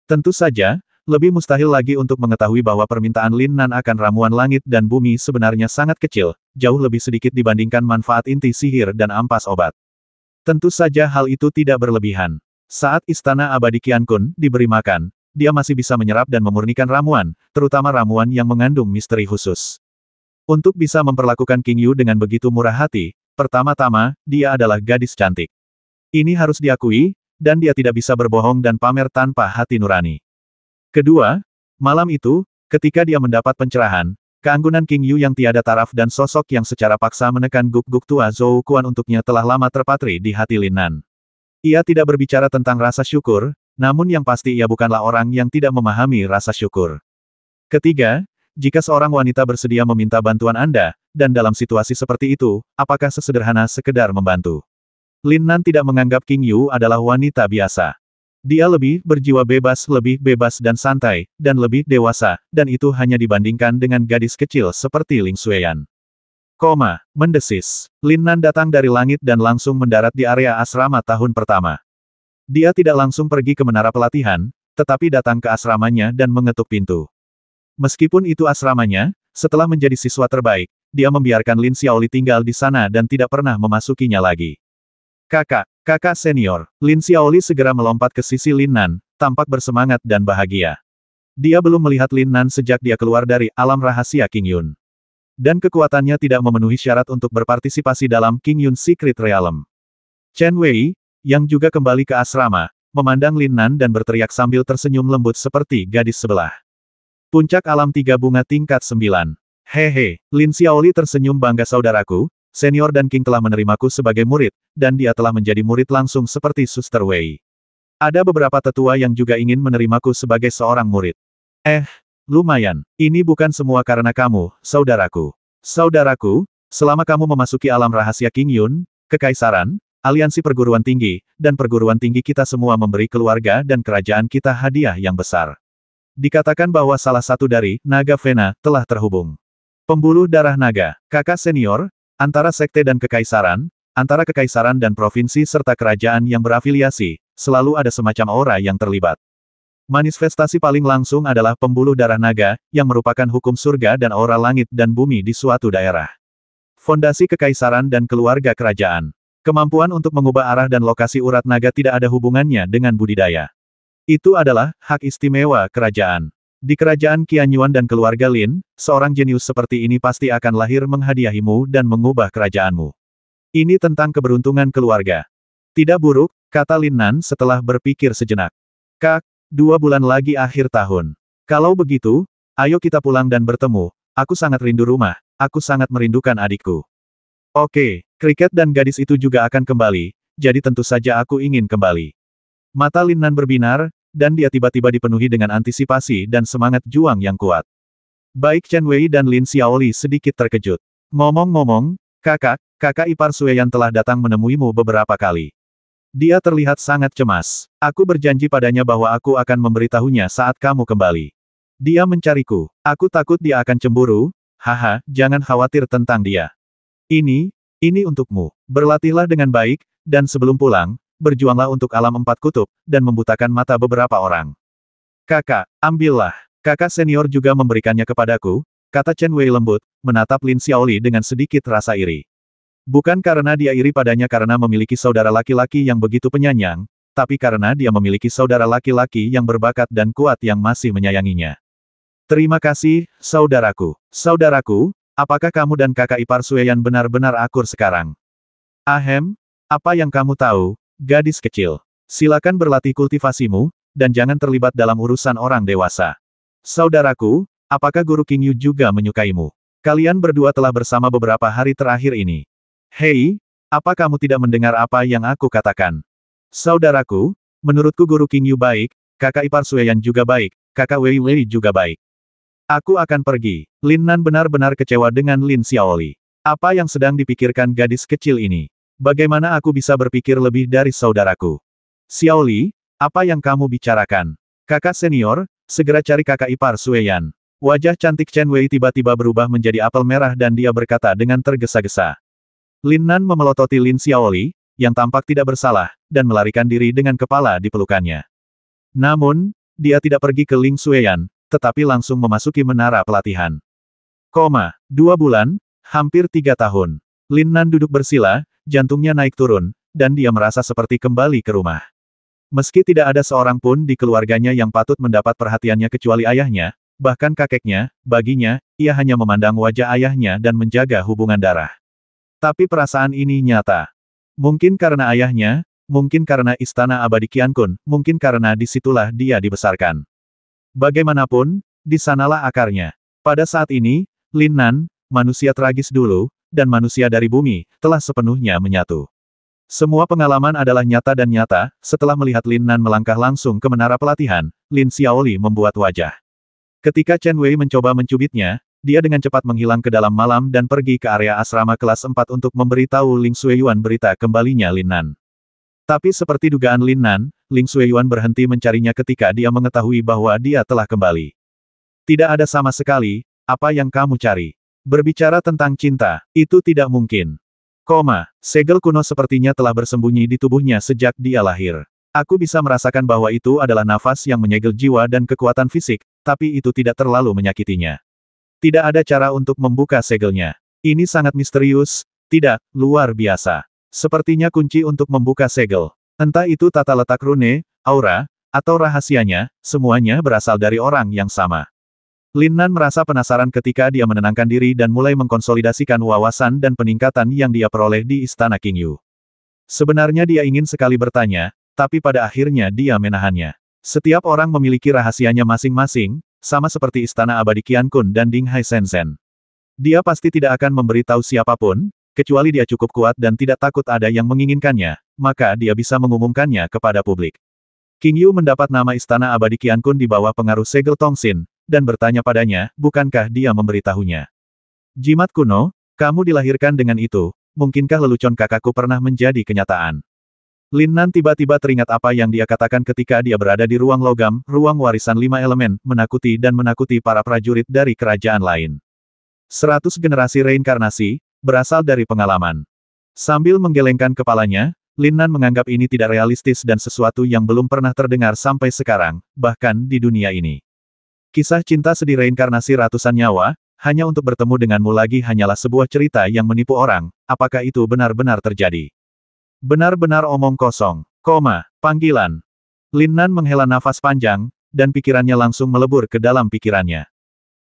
A: Tentu saja, lebih mustahil lagi untuk mengetahui bahwa permintaan Lin Nan akan ramuan langit dan bumi sebenarnya sangat kecil, jauh lebih sedikit dibandingkan manfaat inti sihir dan ampas obat. Tentu saja hal itu tidak berlebihan. Saat Istana Abadi Qiankun diberi makan, dia masih bisa menyerap dan memurnikan ramuan, terutama ramuan yang mengandung misteri khusus. Untuk bisa memperlakukan King Yu dengan begitu murah hati, pertama-tama, dia adalah gadis cantik. Ini harus diakui, dan dia tidak bisa berbohong dan pamer tanpa hati nurani. Kedua, malam itu, ketika dia mendapat pencerahan, keanggunan King Yu yang tiada taraf dan sosok yang secara paksa menekan guk-guk tua Zhou Kuan untuknya telah lama terpatri di hati Lin Nan. Ia tidak berbicara tentang rasa syukur, namun yang pasti ia bukanlah orang yang tidak memahami rasa syukur. Ketiga, jika seorang wanita bersedia meminta bantuan Anda, dan dalam situasi seperti itu, apakah sesederhana sekedar membantu? Lin Nan tidak menganggap King Yu adalah wanita biasa. Dia lebih bebas dan santai, dan lebih dewasa, dan itu hanya dibandingkan dengan gadis kecil seperti Ling Xueyan. Mendesis. Lin Nan datang dari langit dan langsung mendarat di area asrama tahun pertama. Dia tidak langsung pergi ke menara pelatihan, tetapi datang ke asramanya dan mengetuk pintu. Meskipun itu asramanya, setelah menjadi siswa terbaik, dia membiarkan Lin Xiaoli tinggal di sana dan tidak pernah memasukinya lagi. Kakak senior, Lin Xiaoli segera melompat ke sisi Lin Nan, tampak bersemangat dan bahagia. Dia belum melihat Lin Nan sejak dia keluar dari alam rahasia King Yun. Dan kekuatannya tidak memenuhi syarat untuk berpartisipasi dalam King Yun Secret Realm. Chen Wei, yang juga kembali ke asrama, memandang Lin Nan dan berteriak sambil tersenyum lembut seperti gadis sebelah. Puncak alam 3 bunga tingkat 9. Hehe, Lin Xiaoli tersenyum bangga saudaraku, senior dan King telah menerimaku sebagai murid, dan dia telah menjadi murid langsung seperti Suster Wei. Ada beberapa tetua yang juga ingin menerimaku sebagai seorang murid. Lumayan, ini bukan semua karena kamu, saudaraku. Saudaraku, selama kamu memasuki alam rahasia King Yun, Kekaisaran, Aliansi Perguruan Tinggi, dan perguruan tinggi kita semua memberi keluarga dan kerajaan kita hadiah yang besar. Dikatakan bahwa salah satu dari naga Vena telah terhubung. Pembuluh darah naga, kakak senior, antara sekte dan kekaisaran, antara kekaisaran dan provinsi serta kerajaan yang berafiliasi, selalu ada semacam aura yang terlibat. Manifestasi paling langsung adalah pembuluh darah naga, yang merupakan hukum surga dan aura langit dan bumi di suatu daerah. Fondasi kekaisaran dan keluarga kerajaan. Kemampuan untuk mengubah arah dan lokasi urat naga tidak ada hubungannya dengan budidaya. Itu adalah hak istimewa kerajaan. Di kerajaan Qianyuan dan keluarga Lin, seorang jenius seperti ini pasti akan lahir menghadiahimu dan mengubah kerajaanmu. Ini tentang keberuntungan keluarga. Tidak buruk, kata Lin Nan setelah berpikir sejenak. 2 bulan lagi akhir tahun. Kalau begitu, ayo kita pulang dan bertemu. Aku sangat rindu rumah, aku sangat merindukan adikku. Oke, Kriket dan gadis itu juga akan kembali, jadi tentu saja aku ingin kembali. Mata Lin Nan berbinar, dan dia tiba-tiba dipenuhi dengan antisipasi dan semangat juang yang kuat. Baik Chen Wei dan Lin Xiaoli sedikit terkejut. Ngomong-ngomong, kakak ipar Xueyan telah datang menemuimu beberapa kali. Dia terlihat sangat cemas. Aku berjanji padanya bahwa aku akan memberitahunya saat kamu kembali. Dia mencariku. Aku takut dia akan cemburu. Haha, jangan khawatir tentang dia. Ini untukmu. Berlatihlah dengan baik, dan sebelum pulang, berjuanglah untuk alam 4 kutub, dan membutakan mata beberapa orang. Kakak, ambillah. Kakak senior juga memberikannya kepadaku, kata Chen Wei lembut, menatap Lin Xiaoli dengan sedikit rasa iri. Bukan karena dia iri padanya karena memiliki saudara laki-laki yang begitu penyayang, tapi karena dia memiliki saudara laki-laki yang berbakat dan kuat yang masih menyayanginya. Terima kasih, saudaraku. Saudaraku, apakah kamu dan kakak ipar Xueyan benar-benar akur sekarang? Apa yang kamu tahu, gadis kecil? Silakan berlatih kultivasimu, dan jangan terlibat dalam urusan orang dewasa. Saudaraku, apakah Guru King Yu juga menyukaimu? Kalian berdua telah bersama beberapa hari terakhir ini. Hei, apa kamu tidak mendengar apa yang aku katakan? Saudaraku, menurutku Guru King Yu baik, kakak ipar Xueyan juga baik, kakak Wei Wei juga baik. Aku akan pergi. Lin Nan benar-benar kecewa dengan Lin Xiaoli. Apa yang sedang dipikirkan gadis kecil ini? Bagaimana aku bisa berpikir lebih dari saudaraku? Xiao Li, apa yang kamu bicarakan? Kakak senior, segera cari kakak ipar Sueyan. Wajah cantik Chen Wei tiba-tiba berubah menjadi apel merah dan dia berkata dengan tergesa-gesa. Lin Nan memelototi Lin Xiaoli, yang tampak tidak bersalah, dan melarikan diri dengan kepala di pelukannya. Namun, dia tidak pergi ke Ling Sueyan, tetapi langsung memasuki menara pelatihan. 2 bulan, hampir 3 tahun. Lin Nan duduk bersila, jantungnya naik turun, dan dia merasa seperti kembali ke rumah. Meski tidak ada seorang pun di keluarganya yang patut mendapat perhatiannya kecuali ayahnya, bahkan kakeknya, baginya, ia hanya memandang wajah ayahnya dan menjaga hubungan darah. Tapi perasaan ini nyata. Mungkin karena ayahnya, mungkin karena istana abadi Qiankun, mungkin karena disitulah dia dibesarkan. Bagaimanapun, di sanalah akarnya. Pada saat ini, Lin Nan, manusia tragis dulu, dan manusia dari bumi, telah sepenuhnya menyatu. Semua pengalaman adalah nyata dan nyata, setelah melihat Lin Nan melangkah langsung ke menara pelatihan, Lin Xiaoli membuat wajah. Ketika Chen Wei mencoba mencubitnya, dia dengan cepat menghilang ke dalam malam dan pergi ke area asrama kelas 4 untuk memberitahu Ling Xueyuan berita kembalinya Lin Nan. Tapi seperti dugaan Lin Nan, Ling Xueyuan berhenti mencarinya ketika dia mengetahui bahwa dia telah kembali. Tidak ada sama sekali, apa yang kamu cari? Berbicara tentang cinta, itu tidak mungkin. Segel kuno sepertinya telah bersembunyi di tubuhnya sejak dia lahir. Aku bisa merasakan bahwa itu adalah nafas yang menyegel jiwa dan kekuatan fisik, tapi itu tidak terlalu menyakitinya. Tidak ada cara untuk membuka segelnya. Ini sangat misterius, tidak, luar biasa. Sepertinya kunci untuk membuka segel. Entah itu tata letak rune, aura, atau rahasianya, semuanya berasal dari orang yang sama. Lin Nan merasa penasaran ketika dia menenangkan diri dan mulai mengkonsolidasikan wawasan dan peningkatan yang dia peroleh di Istana Qingyu. Sebenarnya dia ingin sekali bertanya, tapi pada akhirnya dia menahannya. Setiap orang memiliki rahasianya masing-masing, sama seperti Istana Abadi Qiankun dan Dinghai Shenzhen. Dia pasti tidak akan memberitahu siapapun, kecuali dia cukup kuat dan tidak takut ada yang menginginkannya, maka dia bisa mengumumkannya kepada publik. Qingyu mendapat nama Istana Abadi Qiankun di bawah pengaruh segel Tongxin, dan bertanya padanya, bukankah dia memberitahunya? Jimat kuno, kamu dilahirkan dengan itu, mungkinkah lelucon kakakku pernah menjadi kenyataan? Lin Nan tiba-tiba teringat apa yang dia katakan ketika dia berada di ruang logam, ruang warisan 5 elemen, menakuti para prajurit dari kerajaan lain. 100 generasi reinkarnasi, berasal dari pengalaman. Sambil menggelengkan kepalanya, Lin Nan menganggap ini tidak realistis dan sesuatu yang belum pernah terdengar sampai sekarang, bahkan di dunia ini. Kisah cinta sedih reinkarnasi ratusan nyawa, hanya untuk bertemu denganmu lagi hanyalah sebuah cerita yang menipu orang, apakah itu benar-benar terjadi? Benar-benar omong kosong, panggilan. Lin Nan menghela nafas panjang, dan pikirannya langsung melebur ke dalam pikirannya.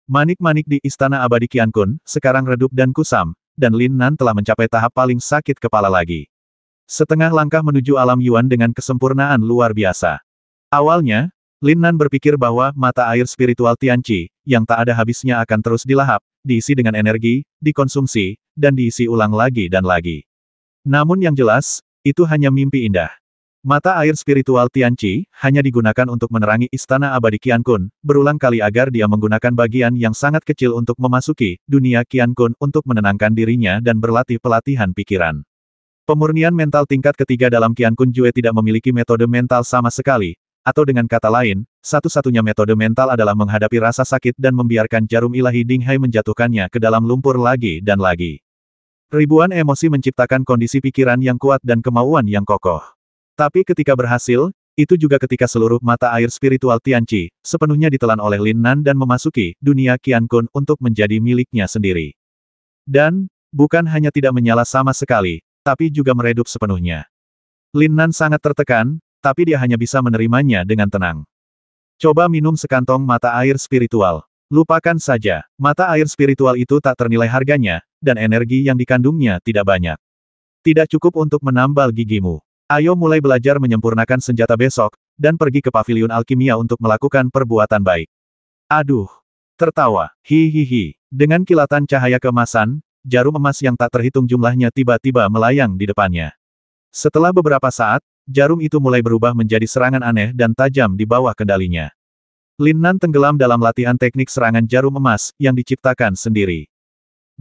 A: Manik-manik di Istana Abadi Qiankun, sekarang redup dan kusam, dan Lin Nan telah mencapai tahap paling sakit kepala lagi. Setengah langkah menuju alam Yuan dengan kesempurnaan luar biasa. Awalnya, Lin Nan berpikir bahwa mata air spiritual Tianqi, yang tak ada habisnya akan terus dilahap, diisi dengan energi, dikonsumsi, dan diisi ulang lagi dan lagi. Namun yang jelas, itu hanya mimpi indah. Mata air spiritual Tianqi, hanya digunakan untuk menerangi Istana Abadi Qiankun, berulang kali agar dia menggunakan bagian yang sangat kecil untuk memasuki dunia Qiankun untuk menenangkan dirinya dan berlatih pelatihan pikiran. Pemurnian mental tingkat ketiga dalam Qiankun Jue tidak memiliki metode mental sama sekali. Atau dengan kata lain, satu-satunya metode mental adalah menghadapi rasa sakit dan membiarkan jarum ilahi Dinghai menjatuhkannya ke dalam lumpur lagi dan lagi. Ribuan emosi menciptakan kondisi pikiran yang kuat dan kemauan yang kokoh. Tapi ketika berhasil, itu juga ketika seluruh mata air spiritual Tianqi, sepenuhnya ditelan oleh Lin Nan dan memasuki dunia Qiankun untuk menjadi miliknya sendiri. Dan, bukan hanya tidak menyala sama sekali, tapi juga meredup sepenuhnya. Lin Nan sangat tertekan, tapi dia hanya bisa menerimanya dengan tenang. Coba minum sekantong mata air spiritual. Lupakan saja, mata air spiritual itu tak ternilai harganya, dan energi yang dikandungnya tidak banyak. Tidak cukup untuk menambal gigimu. Ayo mulai belajar menyempurnakan senjata besok, dan pergi ke paviliun alkimia untuk melakukan perbuatan baik. Aduh. Tertawa. Hihihi. Dengan kilatan cahaya keemasan, jarum emas yang tak terhitung jumlahnya tiba-tiba melayang di depannya. Setelah beberapa saat, jarum itu mulai berubah menjadi serangan aneh dan tajam di bawah kendalinya. Lin Nan tenggelam dalam latihan teknik serangan jarum emas, yang diciptakan sendiri.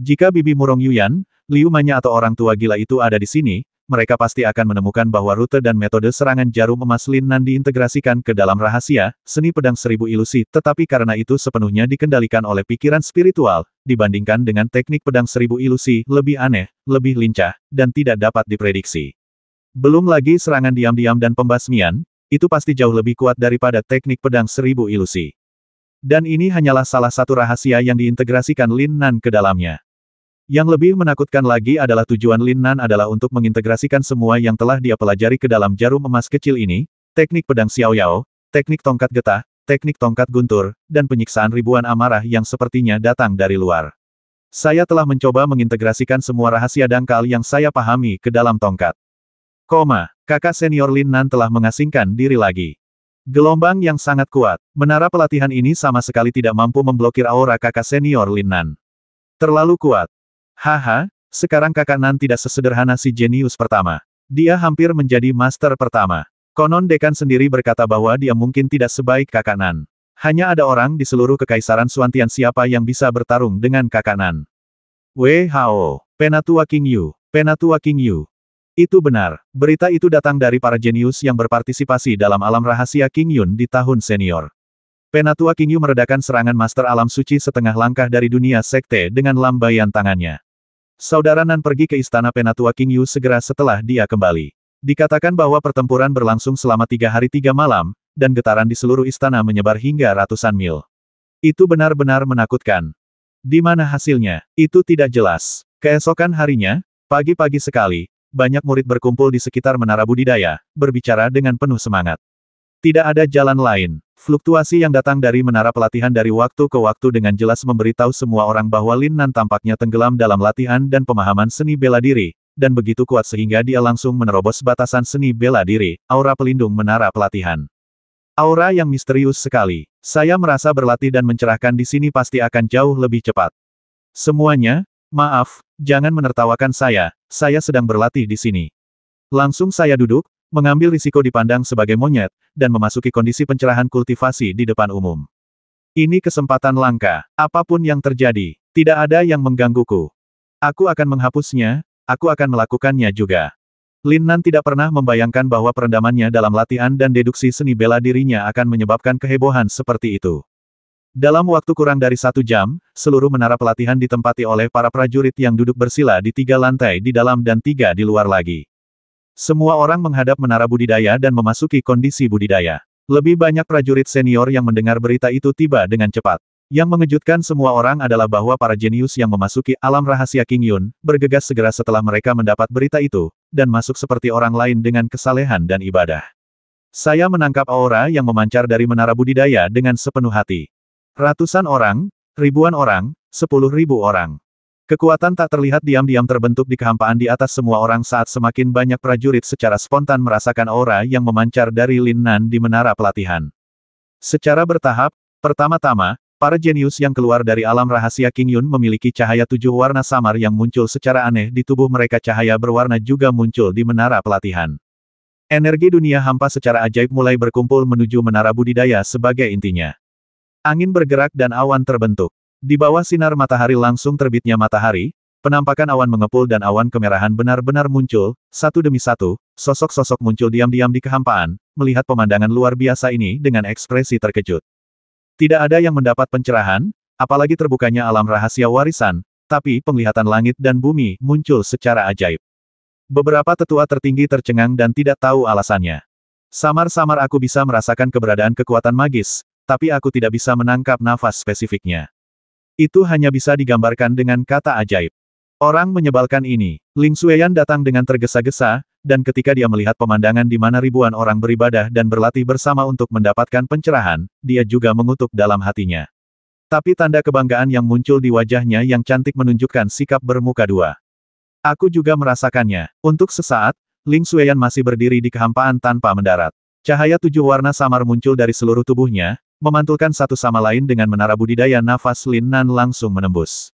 A: Jika Bibi Murong Yuyan, Liu Manya atau orang tua gila itu ada di sini, mereka pasti akan menemukan bahwa rute dan metode serangan jarum emas Lin Nan diintegrasikan ke dalam rahasia, seni pedang seribu ilusi, tetapi karena itu sepenuhnya dikendalikan oleh pikiran spiritual, dibandingkan dengan teknik pedang seribu ilusi, lebih aneh, lebih lincah, dan tidak dapat diprediksi. Belum lagi serangan diam-diam dan pembasmian, itu pasti jauh lebih kuat daripada teknik pedang seribu ilusi. Dan ini hanyalah salah satu rahasia yang diintegrasikan Lin Nan ke dalamnya. Yang lebih menakutkan lagi adalah tujuan Lin Nan adalah untuk mengintegrasikan semua yang telah dia pelajari ke dalam jarum emas kecil ini, teknik pedang Xiao Yao, teknik tongkat getah, teknik tongkat guntur, dan penyiksaan ribuan amarah yang sepertinya datang dari luar. Saya telah mencoba mengintegrasikan semua rahasia dangkal yang saya pahami ke dalam tongkat. Kakak senior Lin Nan telah mengasingkan diri lagi. Gelombang yang sangat kuat. Menara pelatihan ini sama sekali tidak mampu memblokir aura kakak senior Lin Nan. Terlalu kuat. Haha, sekarang kakak Nan tidak sesederhana si jenius pertama. Dia hampir menjadi master pertama. Konon dekan sendiri berkata bahwa dia mungkin tidak sebaik kakak Nan. Hanya ada orang di seluruh kekaisaran Xuantian siapa yang bisa bertarung dengan kakak Nan. WHO, Penatua King Yu, Penatua King Yu. Itu benar, berita itu datang dari para jenius yang berpartisipasi dalam alam rahasia King Yun di tahun senior. Penatua King Yu meredakan serangan Master Alam Suci setengah langkah dari dunia sekte dengan lambaian tangannya. Saudara Nan pergi ke istana Penatua King Yu segera setelah dia kembali. Dikatakan bahwa pertempuran berlangsung selama 3 hari 3 malam, dan getaran di seluruh istana menyebar hingga ratusan mil. Itu benar-benar menakutkan. Di mana hasilnya? Itu tidak jelas. Keesokan harinya, pagi-pagi sekali, banyak murid berkumpul di sekitar menara budidaya, berbicara dengan penuh semangat. Tidak ada jalan lain. Fluktuasi yang datang dari menara pelatihan dari waktu ke waktu dengan jelas memberitahu semua orang bahwa Lin Nan tampaknya tenggelam dalam latihan dan pemahaman seni bela diri, dan begitu kuat sehingga dia langsung menerobos batasan seni bela diri, aura pelindung menara pelatihan. Aura yang misterius sekali. Saya merasa berlatih dan mencerahkan di sini pasti akan jauh lebih cepat. Semuanya, maaf, jangan menertawakan saya sedang berlatih di sini. Langsung saya duduk, mengambil risiko dipandang sebagai monyet, dan memasuki kondisi pencerahan kultivasi di depan umum. Ini kesempatan langka, apapun yang terjadi, tidak ada yang menggangguku. Aku akan menghapusnya, aku akan melakukannya juga. Lin Nan tidak pernah membayangkan bahwa perendamannya dalam latihan dan deduksi seni bela dirinya akan menyebabkan kehebohan seperti itu. Dalam waktu kurang dari 1 jam, seluruh menara pelatihan ditempati oleh para prajurit yang duduk bersila di 3 lantai di dalam dan 3 di luar lagi. Semua orang menghadap menara budidaya dan memasuki kondisi budidaya. Lebih banyak prajurit senior yang mendengar berita itu tiba dengan cepat. Yang mengejutkan semua orang adalah bahwa para jenius yang memasuki alam rahasia King Yun, bergegas segera setelah mereka mendapat berita itu, dan masuk seperti orang lain dengan kesalehan dan ibadah. Saya menangkap aura yang memancar dari menara budidaya dengan sepenuh hati. Ratusan orang, ribuan orang, 10.000 orang. Kekuatan tak terlihat diam-diam terbentuk di kehampaan di atas semua orang saat semakin banyak prajurit secara spontan merasakan aura yang memancar dari Lin Nan di menara pelatihan. Secara bertahap, pertama-tama, para jenius yang keluar dari alam rahasia King Yun memiliki cahaya 7 warna samar yang muncul secara aneh di tubuh mereka. Cahaya berwarna juga muncul di menara pelatihan. Energi dunia hampa secara ajaib mulai berkumpul menuju menara budidaya sebagai intinya. Angin bergerak dan awan terbentuk. Di bawah sinar matahari langsung terbitnya matahari, penampakan awan mengepul dan awan kemerahan benar-benar muncul, satu demi satu, sosok-sosok muncul diam-diam di kehampaan, melihat pemandangan luar biasa ini dengan ekspresi terkejut. Tidak ada yang mendapat pencerahan, apalagi terbukanya alam rahasia warisan, tapi penglihatan langit dan bumi muncul secara ajaib. Beberapa tetua tertinggi tercengang dan tidak tahu alasannya. Samar-samar aku bisa merasakan keberadaan kekuatan magis, tapi aku tidak bisa menangkap nafas spesifiknya. Itu hanya bisa digambarkan dengan kata ajaib. Orang menyebalkan ini. Ling Xueyan datang dengan tergesa-gesa, dan ketika dia melihat pemandangan di mana ribuan orang beribadah dan berlatih bersama untuk mendapatkan pencerahan, dia juga mengutuk dalam hatinya. Tapi tanda kebanggaan yang muncul di wajahnya yang cantik menunjukkan sikap bermuka dua. Aku juga merasakannya. Untuk sesaat, Ling Xueyan masih berdiri di kehampaan tanpa mendarat. Cahaya 7 warna samar muncul dari seluruh tubuhnya, memantulkan satu sama lain dengan menara budidaya. Nafas Lin Nan langsung menembus.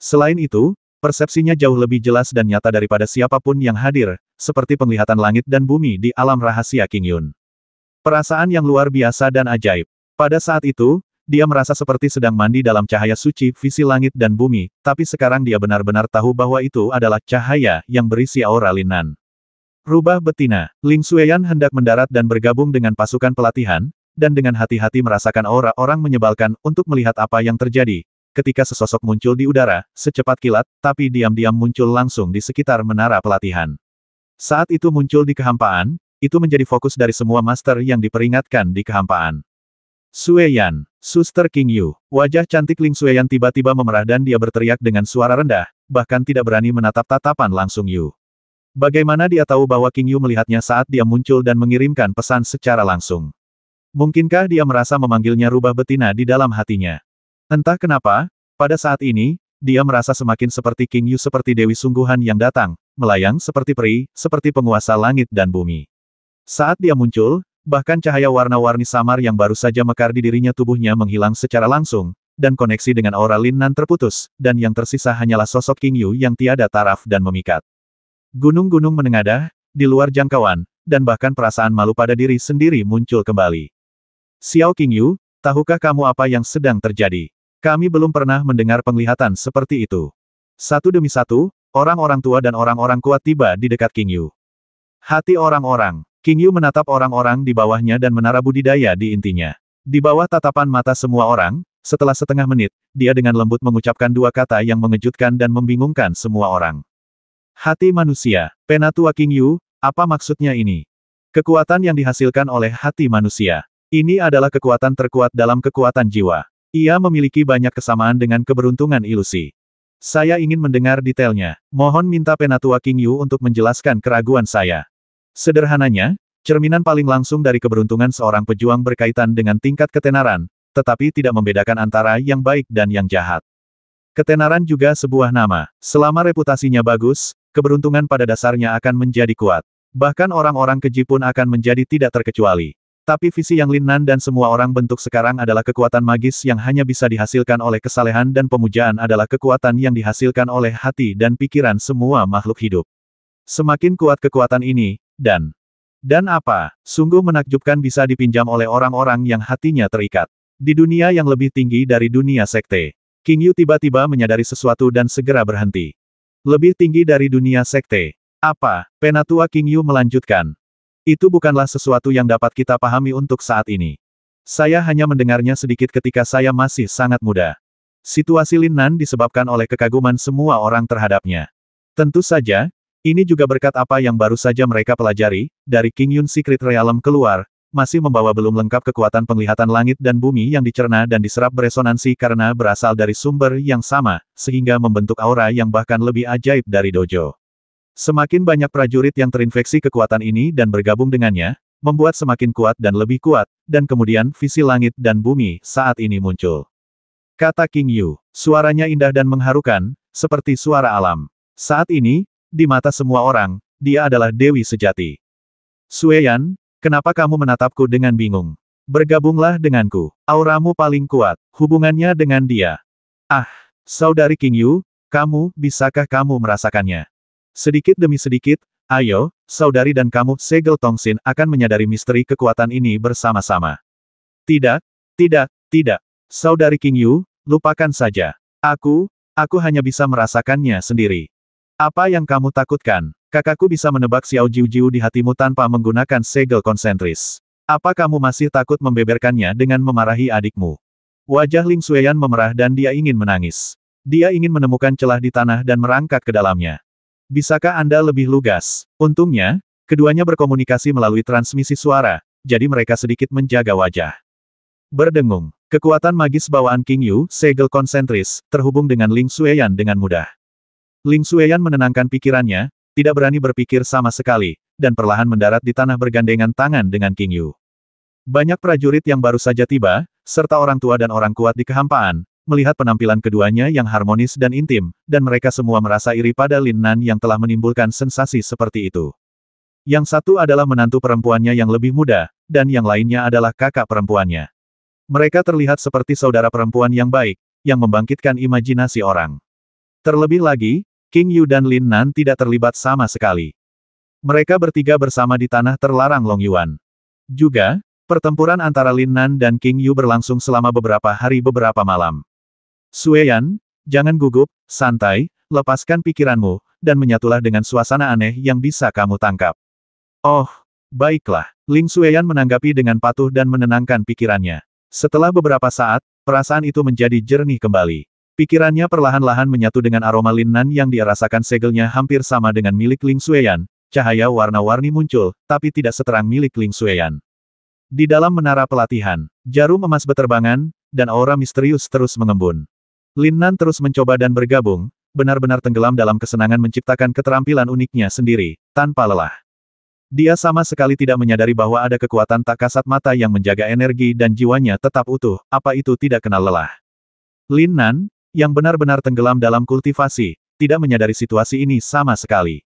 A: Selain itu, persepsinya jauh lebih jelas dan nyata daripada siapapun yang hadir, seperti penglihatan langit dan bumi di alam rahasia King Yun. Perasaan yang luar biasa dan ajaib. Pada saat itu, dia merasa seperti sedang mandi dalam cahaya suci visi langit dan bumi, tapi sekarang dia benar-benar tahu bahwa itu adalah cahaya yang berisi aura Lin Nan. Rubah betina. Ling Xueyan hendak mendarat dan bergabung dengan pasukan pelatihan, dan dengan hati-hati merasakan aura orang menyebalkan untuk melihat apa yang terjadi. Ketika sesosok muncul di udara, secepat kilat, tapi diam-diam muncul langsung di sekitar menara pelatihan. Saat itu muncul di kehampaan, itu menjadi fokus dari semua master yang diperingatkan di kehampaan. Xueyan, Suster King Yu. Wajah cantik Ling Xueyan tiba-tiba memerah dan dia berteriak dengan suara rendah, bahkan tidak berani menatap tatapan langsung Yu. Bagaimana dia tahu bahwa King Yu melihatnya saat dia muncul dan mengirimkan pesan secara langsung? Mungkinkah dia merasa memanggilnya rubah betina di dalam hatinya? Entah kenapa, pada saat ini, dia merasa semakin seperti King Yu seperti Dewi Sungguhan yang datang, melayang seperti peri, seperti penguasa langit dan bumi. Saat dia muncul, bahkan cahaya warna-warni samar yang baru saja mekar di dirinya tubuhnya menghilang secara langsung, dan koneksi dengan aura Lin Nan terputus, dan yang tersisa hanyalah sosok King Yu yang tiada taraf dan memikat. Gunung-gunung menengadah, di luar jangkauan, dan bahkan perasaan malu pada diri sendiri muncul kembali. Xiao King Yu, tahukah kamu apa yang sedang terjadi? Kami belum pernah mendengar penglihatan seperti itu. Satu demi satu, orang-orang tua dan orang-orang kuat tiba di dekat King Yu. Hati orang-orang. King Yu menatap orang-orang di bawahnya dan menara budidaya di intinya. Di bawah tatapan mata semua orang, setelah setengah menit, dia dengan lembut mengucapkan dua kata yang mengejutkan dan membingungkan semua orang. Hati manusia. Penatua King Yu, apa maksudnya ini? Kekuatan yang dihasilkan oleh hati manusia. Ini adalah kekuatan terkuat dalam kekuatan jiwa. Ia memiliki banyak kesamaan dengan keberuntungan ilusi. Saya ingin mendengar detailnya. Mohon minta Penatua King Yu untuk menjelaskan keraguan saya. Sederhananya, cerminan paling langsung dari keberuntungan seorang pejuang berkaitan dengan tingkat ketenaran, tetapi tidak membedakan antara yang baik dan yang jahat. Ketenaran juga sebuah nama. Selama reputasinya bagus, keberuntungan pada dasarnya akan menjadi kuat. Bahkan orang-orang keji pun akan menjadi tidak terkecuali. Tapi visi yang Lin Nan dan semua orang bentuk sekarang adalah kekuatan magis yang hanya bisa dihasilkan oleh kesalehan dan pemujaan adalah kekuatan yang dihasilkan oleh hati dan pikiran semua makhluk hidup. Semakin kuat kekuatan ini, dan apa? Sungguh menakjubkan bisa dipinjam oleh orang-orang yang hatinya terikat. Di dunia yang lebih tinggi dari dunia sekte. King Yu tiba-tiba menyadari sesuatu dan segera berhenti. Lebih tinggi dari dunia sekte. Apa? Penatua King Yu melanjutkan. Itu bukanlah sesuatu yang dapat kita pahami untuk saat ini. Saya hanya mendengarnya sedikit ketika saya masih sangat muda. Situasi Lin Nan disebabkan oleh kekaguman semua orang terhadapnya. Tentu saja, ini juga berkat apa yang baru saja mereka pelajari, dari King Yun Secret Realm keluar, masih membawa belum lengkap kekuatan penglihatan langit dan bumi yang dicerna dan diserap beresonansi karena berasal dari sumber yang sama, sehingga membentuk aura yang bahkan lebih ajaib dari dojo. Semakin banyak prajurit yang terinfeksi kekuatan ini dan bergabung dengannya, membuat semakin kuat dan lebih kuat, dan kemudian visi langit dan bumi saat ini muncul. Kata King Yu, suaranya indah dan mengharukan, seperti suara alam. Saat ini, di mata semua orang, dia adalah Dewi sejati. Xueyan, kenapa kamu menatapku dengan bingung? Bergabunglah denganku. Auramu paling kuat. Hubungannya dengan dia. Ah, saudari King Yu, bisakah kamu merasakannya? Sedikit demi sedikit, ayo, saudari dan kamu, Segel Tongsin, akan menyadari misteri kekuatan ini bersama-sama. Tidak, tidak. Saudari King Yu, lupakan saja. Aku hanya bisa merasakannya sendiri. Apa yang kamu takutkan? Kakakku bisa menebak Xiao Jiu-Jiu di hatimu tanpa menggunakan segel konsentris. Apa kamu masih takut membeberkannya dengan memarahi adikmu? Wajah Ling Xueyan memerah dan dia ingin menangis. Dia ingin menemukan celah di tanah dan merangkak ke dalamnya. Bisakah Anda lebih lugas? Untungnya, keduanya berkomunikasi melalui transmisi suara, jadi mereka sedikit menjaga wajah. Berdengung. Kekuatan magis bawaan King Yu, segel konsentris, terhubung dengan Ling Xueyan dengan mudah. Ling Xueyan menenangkan pikirannya, tidak berani berpikir sama sekali, dan perlahan mendarat di tanah bergandengan tangan dengan King Yu. Banyak prajurit yang baru saja tiba, serta orang tua dan orang kuat di kehampaan, melihat penampilan keduanya yang harmonis dan intim, dan mereka semua merasa iri pada Lin Nan yang telah menimbulkan sensasi seperti itu. Yang satu adalah menantu perempuannya yang lebih muda, dan yang lainnya adalah kakak perempuannya. Mereka terlihat seperti saudara perempuan yang baik, yang membangkitkan imajinasi orang. Terlebih lagi, King Yu dan Lin Nan tidak terlibat sama sekali. Mereka bertiga bersama di tanah terlarang Long Yuan. Juga, pertempuran antara Lin Nan dan King Yu berlangsung selama beberapa hari beberapa malam. Xueyan, jangan gugup, santai, lepaskan pikiranmu, dan menyatulah dengan suasana aneh yang bisa kamu tangkap. Oh, baiklah. Ling Xueyan menanggapi dengan patuh dan menenangkan pikirannya. Setelah beberapa saat, perasaan itu menjadi jernih kembali. Pikirannya perlahan-lahan menyatu dengan aroma Lin Nan yang dia rasakan segelnya hampir sama dengan milik Ling Xueyan. Cahaya warna-warni muncul, tapi tidak seterang milik Ling Xueyan. Di dalam menara pelatihan, jarum emas beterbangan, dan aura misterius terus mengembun. Lin Nan terus mencoba dan bergabung, benar-benar tenggelam dalam kesenangan menciptakan keterampilan uniknya sendiri, tanpa lelah. Dia sama sekali tidak menyadari bahwa ada kekuatan tak kasat mata yang menjaga energi dan jiwanya tetap utuh, apa itu tidak kenal lelah. Lin Nan, yang benar-benar tenggelam dalam kultivasi, tidak menyadari situasi ini sama sekali.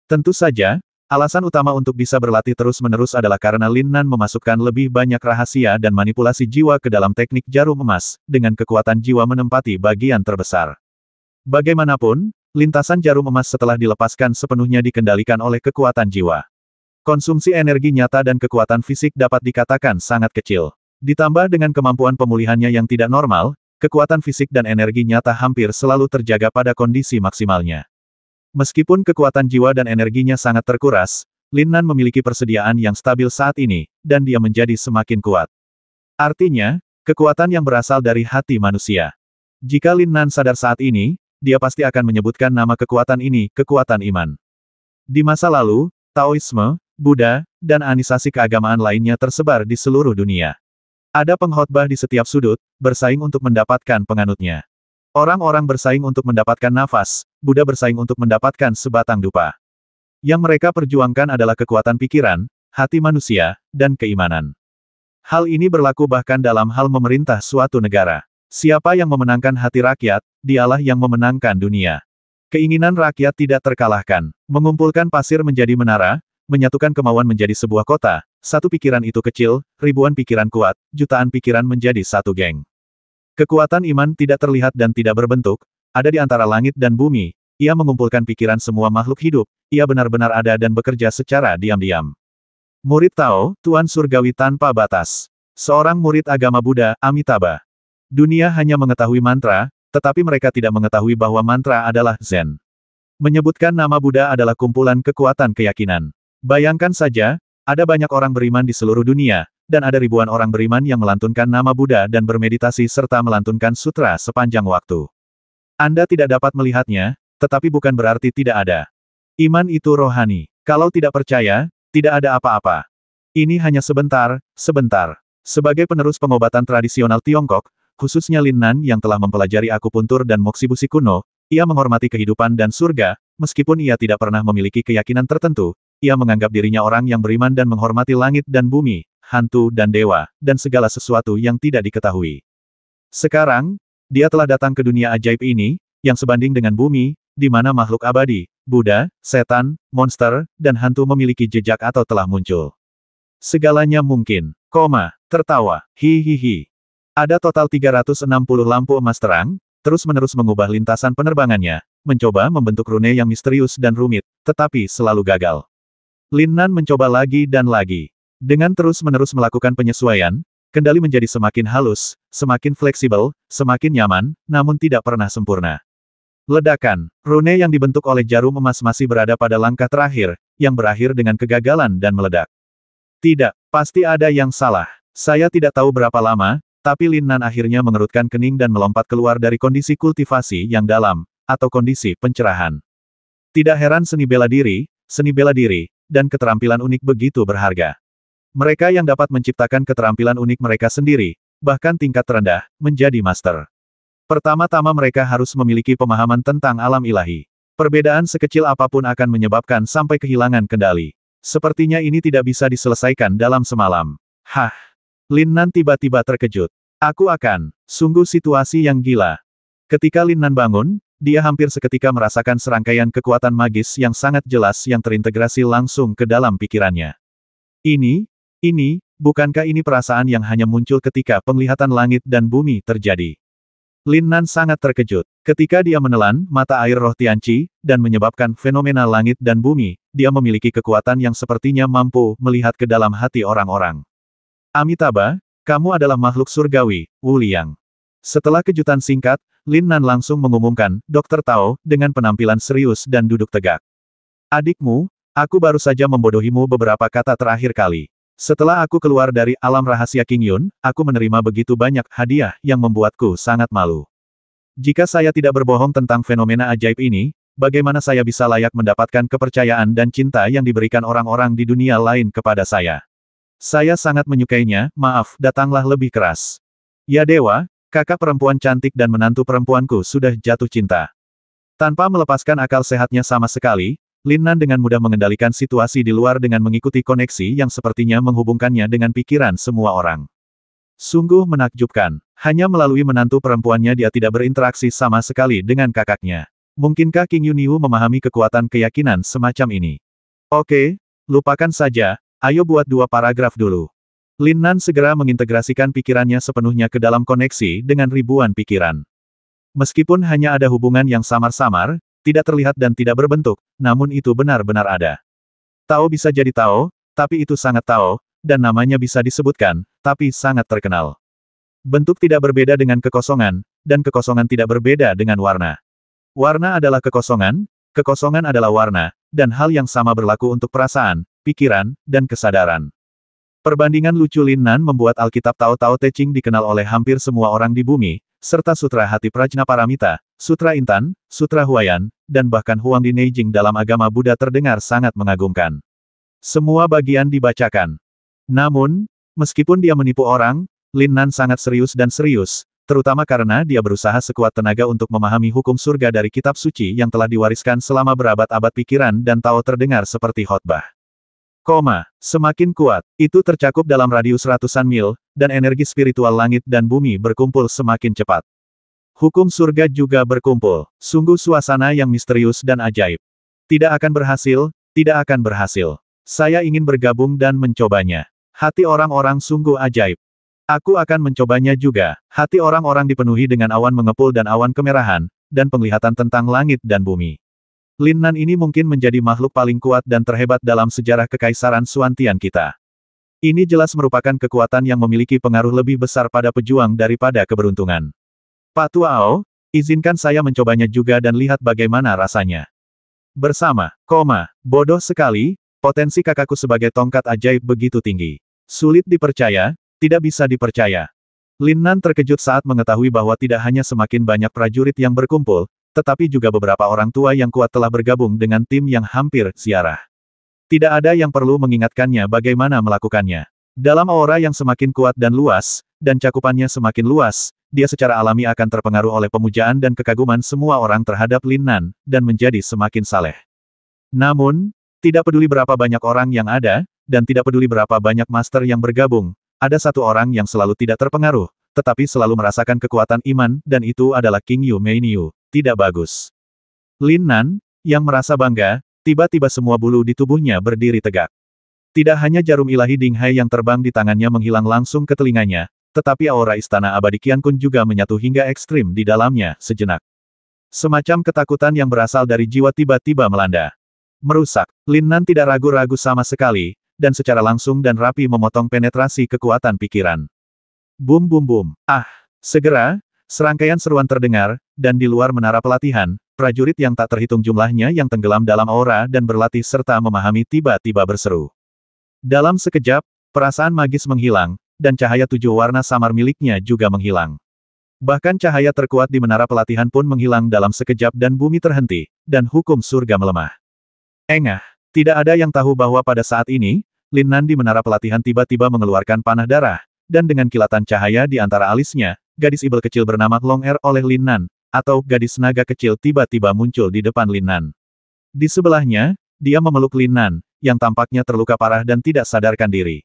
A: Tentu saja, alasan utama untuk bisa berlatih terus-menerus adalah karena Lin Nan memasukkan lebih banyak rahasia dan manipulasi jiwa ke dalam teknik jarum emas, dengan kekuatan jiwa menempati bagian terbesar. Bagaimanapun, lintasan jarum emas setelah dilepaskan sepenuhnya dikendalikan oleh kekuatan jiwa. Konsumsi energi nyata dan kekuatan fisik dapat dikatakan sangat kecil. Ditambah dengan kemampuan pemulihannya yang tidak normal, kekuatan fisik dan energi nyata hampir selalu terjaga pada kondisi maksimalnya. Meskipun kekuatan jiwa dan energinya sangat terkuras, Lin Nan memiliki persediaan yang stabil saat ini, dan dia menjadi semakin kuat. Artinya, kekuatan yang berasal dari hati manusia. Jika Lin Nan sadar saat ini, dia pasti akan menyebutkan nama kekuatan ini, kekuatan iman. Di masa lalu, Taoisme, Buddha, dan anisasi keagamaan lainnya tersebar di seluruh dunia. Ada pengkhotbah di setiap sudut, bersaing untuk mendapatkan penganutnya. Orang-orang bersaing untuk mendapatkan nafas, Buddha bersaing untuk mendapatkan sebatang dupa. Yang mereka perjuangkan adalah kekuatan pikiran, hati manusia, dan keimanan. Hal ini berlaku bahkan dalam hal memerintah suatu negara. Siapa yang memenangkan hati rakyat, dialah yang memenangkan dunia. Keinginan rakyat tidak terkalahkan. Mengumpulkan pasir menjadi menara, menyatukan kemauan menjadi sebuah kota, satu pikiran itu kecil, ribuan pikiran kuat, jutaan pikiran menjadi satu geng. Kekuatan iman tidak terlihat dan tidak berbentuk, ada di antara langit dan bumi, ia mengumpulkan pikiran semua makhluk hidup, ia benar-benar ada dan bekerja secara diam-diam. Murid Tao, Tuan Surgawi tanpa batas. Seorang murid agama Buddha, Amitabha. Dunia hanya mengetahui mantra, tetapi mereka tidak mengetahui bahwa mantra adalah Zen. Menyebutkan nama Buddha adalah kumpulan kekuatan keyakinan. Bayangkan saja, ada banyak orang beriman di seluruh dunia, dan ada ribuan orang beriman yang melantunkan nama Buddha dan bermeditasi serta melantunkan sutra sepanjang waktu. Anda tidak dapat melihatnya, tetapi bukan berarti tidak ada. Iman itu rohani. Kalau tidak percaya, tidak ada apa-apa. Ini hanya sebentar, sebentar. Sebagai penerus pengobatan tradisional Tiongkok, khususnya Lin Nan yang telah mempelajari akupuntur dan moksibusi kuno, ia menghormati kehidupan dan surga, meskipun ia tidak pernah memiliki keyakinan tertentu, ia menganggap dirinya orang yang beriman dan menghormati langit dan bumi, hantu dan dewa, dan segala sesuatu yang tidak diketahui. Sekarang, dia telah datang ke dunia ajaib ini, yang sebanding dengan bumi, di mana makhluk abadi, Buddha, setan, monster, dan hantu memiliki jejak atau telah muncul. Segalanya mungkin, tertawa, hihihi. Ada total 360 lampu emas terang, terus-menerus mengubah lintasan penerbangannya, mencoba membentuk rune yang misterius dan rumit, tetapi selalu gagal. Lin Nan mencoba lagi dan lagi. Dengan terus-menerus melakukan penyesuaian, kendali menjadi semakin halus, semakin fleksibel, semakin nyaman, namun tidak pernah sempurna. Ledakan, rune yang dibentuk oleh jarum emas masih berada pada langkah terakhir, yang berakhir dengan kegagalan dan meledak. Tidak, pasti ada yang salah. Saya tidak tahu berapa lama, tapi Lin Nan akhirnya mengerutkan kening dan melompat keluar dari kondisi kultivasi yang dalam, atau kondisi pencerahan. Tidak heran seni bela diri, dan keterampilan unik begitu berharga. Mereka yang dapat menciptakan keterampilan unik mereka sendiri, bahkan tingkat terendah, menjadi master. Pertama-tama mereka harus memiliki pemahaman tentang alam ilahi. Perbedaan sekecil apapun akan menyebabkan sampai kehilangan kendali. Sepertinya ini tidak bisa diselesaikan dalam semalam. Hah! Lin Nan tiba-tiba terkejut. Sungguh situasi yang gila. Ketika Lin Nan bangun, dia hampir seketika merasakan serangkaian kekuatan magis yang sangat jelas yang terintegrasi langsung ke dalam pikirannya. Bukankah ini perasaan yang hanya muncul ketika penglihatan langit dan bumi terjadi? Lin Nan sangat terkejut. Ketika dia menelan mata air roh Tianqi, dan menyebabkan fenomena langit dan bumi, dia memiliki kekuatan yang sepertinya mampu melihat ke dalam hati orang-orang. Amitabha, kamu adalah makhluk surgawi, Wu Liang. Setelah kejutan singkat, Lin Nan langsung mengumumkan, Dr. Tao, dengan penampilan serius dan duduk tegak. Adikmu, Aku baru saja membodohimu beberapa kata terakhir kali. Setelah aku keluar dari alam rahasia King Yun, aku menerima begitu banyak hadiah yang membuatku sangat malu. Jika saya tidak berbohong tentang fenomena ajaib ini, bagaimana saya bisa layak mendapatkan kepercayaan dan cinta yang diberikan orang-orang di dunia lain kepada saya? Saya sangat menyukainya, maaf, datanglah lebih keras. Ya dewa, kakak perempuan cantik dan menantu perempuanku sudah jatuh cinta. Tanpa melepaskan akal sehatnya sama sekali, Lin Nan dengan mudah mengendalikan situasi di luar dengan mengikuti koneksi yang sepertinya menghubungkannya dengan pikiran semua orang. Sungguh menakjubkan. Hanya melalui menantu perempuannya dia tidak berinteraksi sama sekali dengan kakaknya. Mungkinkah King Yuniu memahami kekuatan keyakinan semacam ini? Oke, lupakan saja, ayo buat 2 paragraf dulu. Lin Nan segera mengintegrasikan pikirannya sepenuhnya ke dalam koneksi dengan ribuan pikiran. Meskipun hanya ada hubungan yang samar-samar, tidak terlihat dan tidak berbentuk, namun itu benar-benar ada. Tao bisa jadi Tao, tapi itu sangat Tao, dan namanya bisa disebutkan, tapi sangat terkenal. Bentuk tidak berbeda dengan kekosongan, dan kekosongan tidak berbeda dengan warna. Warna adalah kekosongan adalah warna, dan hal yang sama berlaku untuk perasaan, pikiran, dan kesadaran. Perbandingan lucu Lin Nan membuat Alkitab Tao Tao Te Ching dikenal oleh hampir semua orang di bumi, serta Sutra Hati Prajnaparamita, Sutra Intan, Sutra Huayan, dan bahkan Huang di Neijing dalam agama Buddha terdengar sangat mengagumkan. Semua bagian dibacakan. Namun, meskipun dia menipu orang, Lin Nan sangat serius dan serius, terutama karena dia berusaha sekuat tenaga untuk memahami hukum surga dari kitab suci yang telah diwariskan selama berabad-abad. Pikiran dan Tao terdengar seperti khotbah. Semakin kuat, itu tercakup dalam radius ratusan mil, dan energi spiritual langit dan bumi berkumpul semakin cepat. Hukum surga juga berkumpul. Sungguh suasana yang misterius dan ajaib. Tidak akan berhasil, tidak akan berhasil. Saya ingin bergabung dan mencobanya. Hati orang-orang sungguh ajaib. Aku akan mencobanya juga. Hati orang-orang dipenuhi dengan awan mengepul dan awan kemerahan, dan penglihatan tentang langit dan bumi. Lin Nan ini mungkin menjadi makhluk paling kuat dan terhebat dalam sejarah kekaisaran Suantian kita. Ini jelas merupakan kekuatan yang memiliki pengaruh lebih besar pada pejuang daripada keberuntungan. Pak Tuao, izinkan saya mencobanya juga dan lihat bagaimana rasanya. Bersama, bodoh sekali, potensi kakakku sebagai tongkat ajaib begitu tinggi. Sulit dipercaya, tidak bisa dipercaya. Lin Nan terkejut saat mengetahui bahwa tidak hanya semakin banyak prajurit yang berkumpul, tetapi juga beberapa orang tua yang kuat telah bergabung dengan tim yang hampir ziarah. Tidak ada yang perlu mengingatkannya bagaimana melakukannya. Dalam aura yang semakin kuat dan luas, dan cakupannya semakin luas, dia secara alami akan terpengaruh oleh pemujaan dan kekaguman semua orang terhadap Lin Nan, dan menjadi semakin saleh. Namun, tidak peduli berapa banyak orang yang ada, dan tidak peduli berapa banyak master yang bergabung, ada satu orang yang selalu tidak terpengaruh, tetapi selalu merasakan kekuatan iman, dan itu adalah King Yu Meiniu. Tidak bagus. Lin Nan, yang merasa bangga, tiba-tiba semua bulu di tubuhnya berdiri tegak. Tidak hanya jarum ilahi Ding Hai yang terbang di tangannya menghilang langsung ke telinganya, tetapi aura istana abadi Qian Kun juga menyatu hingga ekstrim di dalamnya, sejenak. Semacam ketakutan yang berasal dari jiwa tiba-tiba melanda. Merusak. Lin Nan tidak ragu-ragu sama sekali, dan secara langsung dan rapi memotong penetrasi kekuatan pikiran. Bum bum bum. Segera, serangkaian seruan terdengar, dan di luar menara pelatihan, prajurit yang tak terhitung jumlahnya yang tenggelam dalam aura dan berlatih serta memahami tiba-tiba berseru. Dalam sekejap, perasaan magis menghilang, dan cahaya 7 warna samar miliknya juga menghilang. Bahkan cahaya terkuat di menara pelatihan pun menghilang dalam sekejap dan bumi terhenti, dan hukum surga melemah. Tidak ada yang tahu bahwa pada saat ini, Lin Nan di menara pelatihan tiba-tiba mengeluarkan panah darah, dan dengan kilatan cahaya di antara alisnya, gadis ibel kecil bernama Long Er oleh Lin Nan, atau gadis naga kecil tiba-tiba muncul di depan Lin Nan. Di sebelahnya, dia memeluk Lin Nan, yang tampaknya terluka parah dan tidak sadarkan diri.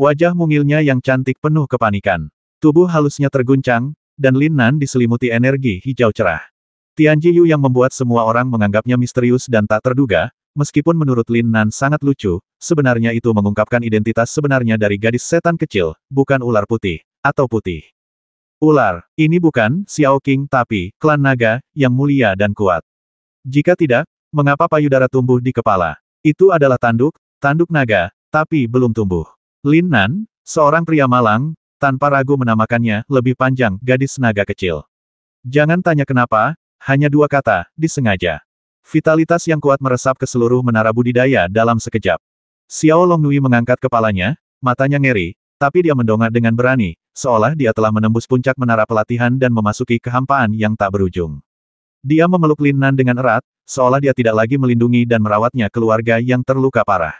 A: Wajah mungilnya yang cantik penuh kepanikan. Tubuh halusnya terguncang, dan Lin Nan diselimuti energi hijau cerah. Tian Jiyu yang membuat semua orang menganggapnya misterius dan tak terduga, meskipun menurut Lin Nan sangat lucu, sebenarnya itu mengungkapkan identitas sebenarnya dari gadis setan kecil, bukan ular putih, atau putih. Ular, ini bukan Xiao Qing tapi klan naga, yang mulia dan kuat. Jika tidak, mengapa payudara tumbuh di kepala? Itu adalah tanduk naga, tapi belum tumbuh. Lin Nan, seorang pria malang, tanpa ragu menamakannya, lebih panjang, gadis naga kecil. Jangan tanya kenapa, hanya 2 kata, disengaja. Vitalitas yang kuat meresap ke seluruh menara budidaya dalam sekejap. Xiao Longnui mengangkat kepalanya, matanya ngeri, tapi dia mendongak dengan berani, seolah dia telah menembus puncak menara pelatihan dan memasuki kehampaan yang tak berujung. Dia memeluk Lin Nan dengan erat, seolah dia tidak lagi melindungi dan merawatnya keluarga yang terluka parah.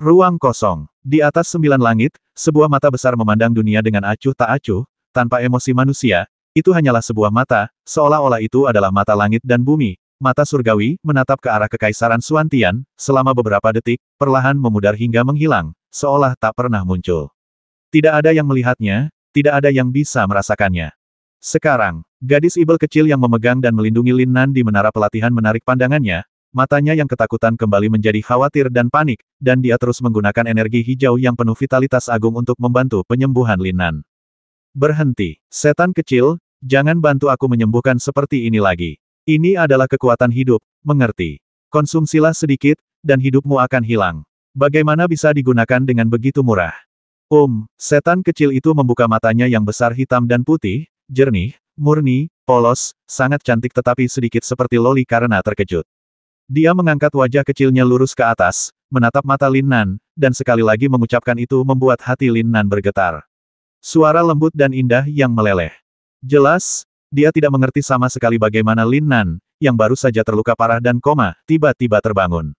A: Ruang kosong. Di atas 9 langit, sebuah mata besar memandang dunia dengan acuh tak acuh, tanpa emosi manusia, itu hanyalah sebuah mata, seolah-olah itu adalah mata langit dan bumi. Mata surgawi, menatap ke arah Kekaisaran Suantian, selama beberapa detik, perlahan memudar hingga menghilang, seolah tak pernah muncul. Tidak ada yang melihatnya, tidak ada yang bisa merasakannya. Sekarang, gadis Ibel kecil yang memegang dan melindungi Lin Nan di menara pelatihan menarik pandangannya, matanya yang ketakutan kembali menjadi khawatir dan panik, dan dia terus menggunakan energi hijau yang penuh vitalitas agung untuk membantu penyembuhan Lin Nan. Berhenti, setan kecil, jangan bantu aku menyembuhkan seperti ini lagi. Ini adalah kekuatan hidup, mengerti? Konsumsilah sedikit, dan hidupmu akan hilang. Bagaimana bisa digunakan dengan begitu murah? Setan kecil itu membuka matanya yang besar hitam dan putih, jernih, murni, polos, sangat cantik tetapi sedikit seperti loli karena terkejut. Dia mengangkat wajah kecilnya lurus ke atas, menatap mata Lin Nan, dan sekali lagi mengucapkan itu membuat hati Lin Nan bergetar. Suara lembut dan indah yang meleleh. Jelas, dia tidak mengerti sama sekali bagaimana Lin Nan, yang baru saja terluka parah dan koma, tiba-tiba terbangun.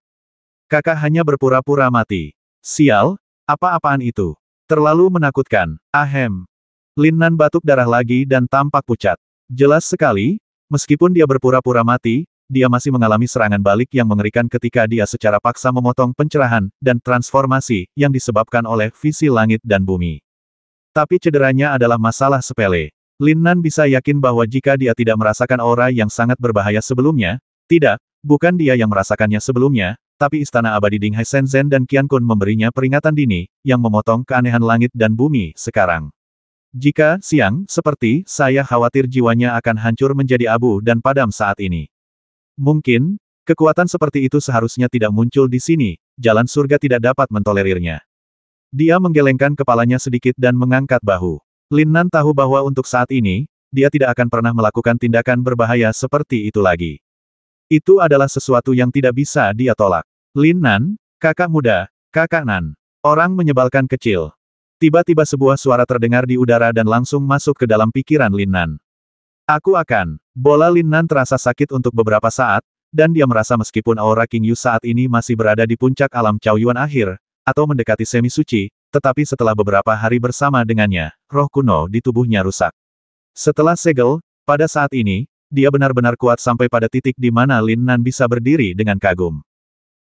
A: Kakak hanya berpura-pura mati. Sial, apa-apaan itu? Terlalu menakutkan. Ahem. Lin Nan batuk darah lagi dan tampak pucat. Jelas sekali, meskipun dia berpura-pura mati, dia masih mengalami serangan balik yang mengerikan ketika dia secara paksa memotong pencerahan dan transformasi yang disebabkan oleh visi langit dan bumi. Tapi cederanya adalah masalah sepele. Lin Nan bisa yakin bahwa jika dia tidak merasakan aura yang sangat berbahaya sebelumnya, bukan dia yang merasakannya sebelumnya, tapi Istana Abadi Dinghai Shenzhen dan Qian Kun memberinya peringatan dini, yang memotong keanehan langit dan bumi sekarang. Jika siang, seperti, saya khawatir jiwanya akan hancur menjadi abu dan padam saat ini. Mungkin, kekuatan seperti itu seharusnya tidak muncul di sini, jalan surga tidak dapat mentolerirnya. Dia menggelengkan kepalanya sedikit dan mengangkat bahu. Lin Nan tahu bahwa untuk saat ini, dia tidak akan pernah melakukan tindakan berbahaya seperti itu lagi. Itu adalah sesuatu yang tidak bisa dia tolak. Lin Nan, kakak muda, kakak Nan. Orang menyebalkan kecil. Tiba-tiba sebuah suara terdengar di udara dan langsung masuk ke dalam pikiran Lin Nan. Aku akan. Bola Lin Nan terasa sakit untuk beberapa saat, dan dia merasa meskipun aura King Yu saat ini masih berada di puncak alam Cao Yuan akhir, atau mendekati semi suci, tetapi setelah beberapa hari bersama dengannya, roh kuno di tubuhnya rusak. Setelah segel, pada saat ini, dia benar-benar kuat sampai pada titik di mana Lin Nan bisa berdiri dengan kagum.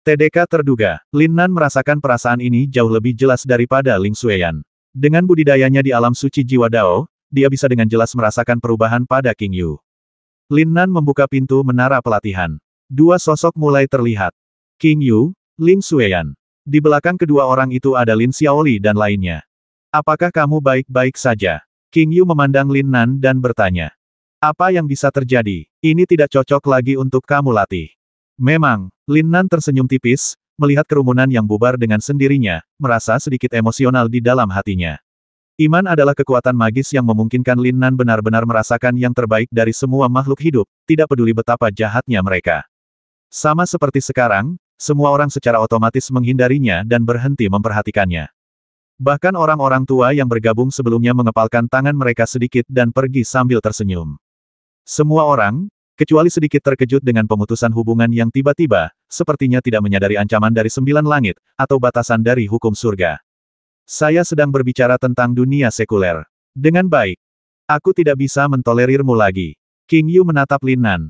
A: TDK terduga, Lin Nan merasakan perasaan ini jauh lebih jelas daripada Ling Xueyan. Dengan budidayanya di alam suci jiwa Dao, dia bisa dengan jelas merasakan perubahan pada King Yu. Lin Nan membuka pintu menara pelatihan. Dua sosok mulai terlihat. King Yu, Ling Xueyan. Di belakang kedua orang itu ada Lin Xiaoli dan lainnya. Apakah kamu baik-baik saja? King Yu memandang Lin Nan dan bertanya. Apa yang bisa terjadi? Ini tidak cocok lagi untuk kamu latih. Memang, Lin Nan tersenyum tipis, melihat kerumunan yang bubar dengan sendirinya, merasa sedikit emosional di dalam hatinya. Iman adalah kekuatan magis yang memungkinkan Lin Nan benar-benar merasakan yang terbaik dari semua makhluk hidup, tidak peduli betapa jahatnya mereka. Sama seperti sekarang, semua orang secara otomatis menghindarinya dan berhenti memperhatikannya. Bahkan orang-orang tua yang bergabung sebelumnya mengepalkan tangan mereka sedikit dan pergi sambil tersenyum. Semua orang, kecuali sedikit terkejut dengan pemutusan hubungan yang tiba-tiba, sepertinya tidak menyadari ancaman dari 9 langit, atau batasan dari hukum surga. Saya sedang berbicara tentang dunia sekuler. Dengan baik. Aku tidak bisa mentolerirmu lagi. King Yu menatap Lin Nan.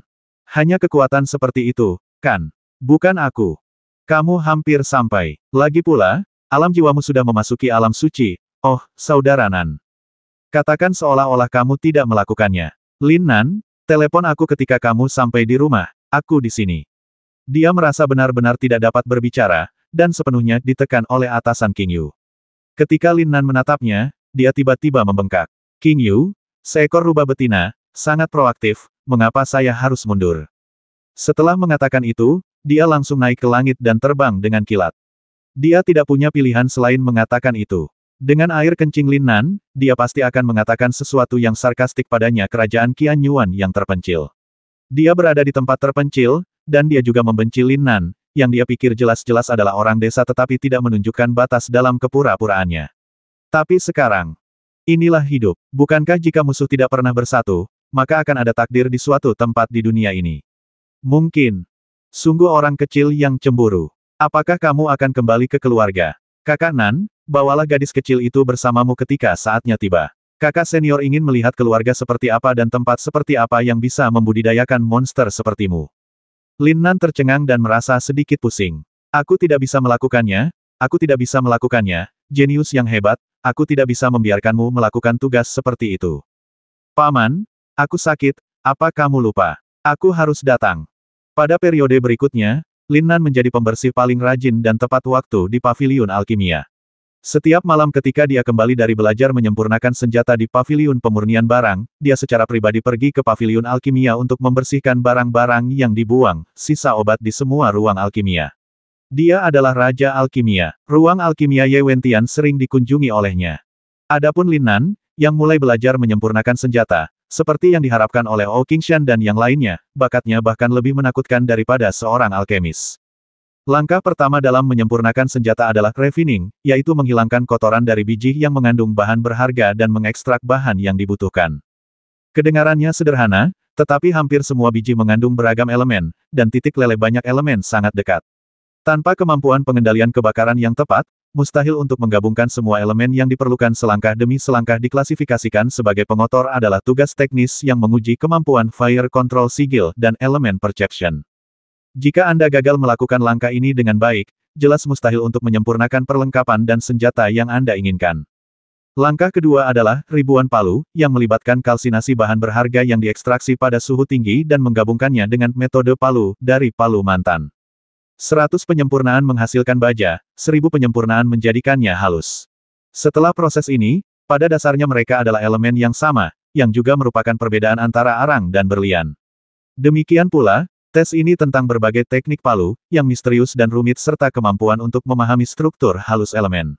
A: Hanya kekuatan seperti itu, kan? Bukan aku. Kamu hampir sampai. Lagi pula, alam jiwamu sudah memasuki alam suci. Oh, saudara Nan. Katakan seolah-olah kamu tidak melakukannya. Lin Nan, telepon aku ketika kamu sampai di rumah. Aku di sini. Dia merasa benar-benar tidak dapat berbicara, dan sepenuhnya ditekan oleh atasan King Yu. Ketika Lin Nan menatapnya, dia tiba-tiba membengkak. King Yu, seekor rubah betina, sangat proaktif, mengapa saya harus mundur? Setelah mengatakan itu, dia langsung naik ke langit dan terbang dengan kilat. Dia tidak punya pilihan selain mengatakan itu. Dengan air kencing Lin Nan, dia pasti akan mengatakan sesuatu yang sarkastik padanya kerajaan Qian Yuan yang terpencil. Dia berada di tempat terpencil, dan dia juga membenci Lin Nan, yang dia pikir jelas-jelas adalah orang desa tetapi tidak menunjukkan batas dalam kepura-puraannya. Tapi sekarang, inilah hidup. Bukankah jika musuh tidak pernah bersatu, maka akan ada takdir di suatu tempat di dunia ini? Mungkin. Sungguh orang kecil yang cemburu. Apakah kamu akan kembali ke keluarga? Kakak Nan, bawalah gadis kecil itu bersamamu ketika saatnya tiba. Kakak senior ingin melihat keluarga seperti apa dan tempat seperti apa yang bisa membudidayakan monster sepertimu. Lin Nan tercengang dan merasa sedikit pusing. Aku tidak bisa melakukannya, aku tidak bisa melakukannya, jenius yang hebat, aku tidak bisa membiarkanmu melakukan tugas seperti itu. Paman, aku sakit, apa kamu lupa? Aku harus datang. Pada periode berikutnya, Lin Nan menjadi pembersih paling rajin dan tepat waktu di paviliun alkimia. Setiap malam ketika dia kembali dari belajar menyempurnakan senjata di paviliun pemurnian barang, dia secara pribadi pergi ke paviliun alkimia untuk membersihkan barang-barang yang dibuang, sisa obat di semua ruang alkimia. Dia adalah Raja Alkimia. Ruang alkimia Ye Wentian sering dikunjungi olehnya. Adapun Lin Nan, yang mulai belajar menyempurnakan senjata, seperti yang diharapkan oleh Ou Qingshan dan yang lainnya, bakatnya bahkan lebih menakutkan daripada seorang alkemis. Langkah pertama dalam menyempurnakan senjata adalah refining, yaitu menghilangkan kotoran dari biji yang mengandung bahan berharga dan mengekstrak bahan yang dibutuhkan. Kedengarannya sederhana, tetapi hampir semua biji mengandung beragam elemen, dan titik leleh banyak elemen sangat dekat. Tanpa kemampuan pengendalian kebakaran yang tepat, mustahil untuk menggabungkan semua elemen yang diperlukan selangkah demi selangkah diklasifikasikan sebagai pengotor adalah tugas teknis yang menguji kemampuan fire control sigil dan elemen perception. Jika Anda gagal melakukan langkah ini dengan baik, jelas mustahil untuk menyempurnakan perlengkapan dan senjata yang Anda inginkan. Langkah kedua adalah ribuan palu, yang melibatkan kalsinasi bahan berharga yang diekstraksi pada suhu tinggi dan menggabungkannya dengan metode palu dari palu mantan. 100 penyempurnaan menghasilkan baja, 1000 penyempurnaan menjadikannya halus. Setelah proses ini, pada dasarnya mereka adalah elemen yang sama, yang juga merupakan perbedaan antara arang dan berlian. Demikian pula, tes ini tentang berbagai teknik palu, yang misterius dan rumit serta kemampuan untuk memahami struktur halus elemen.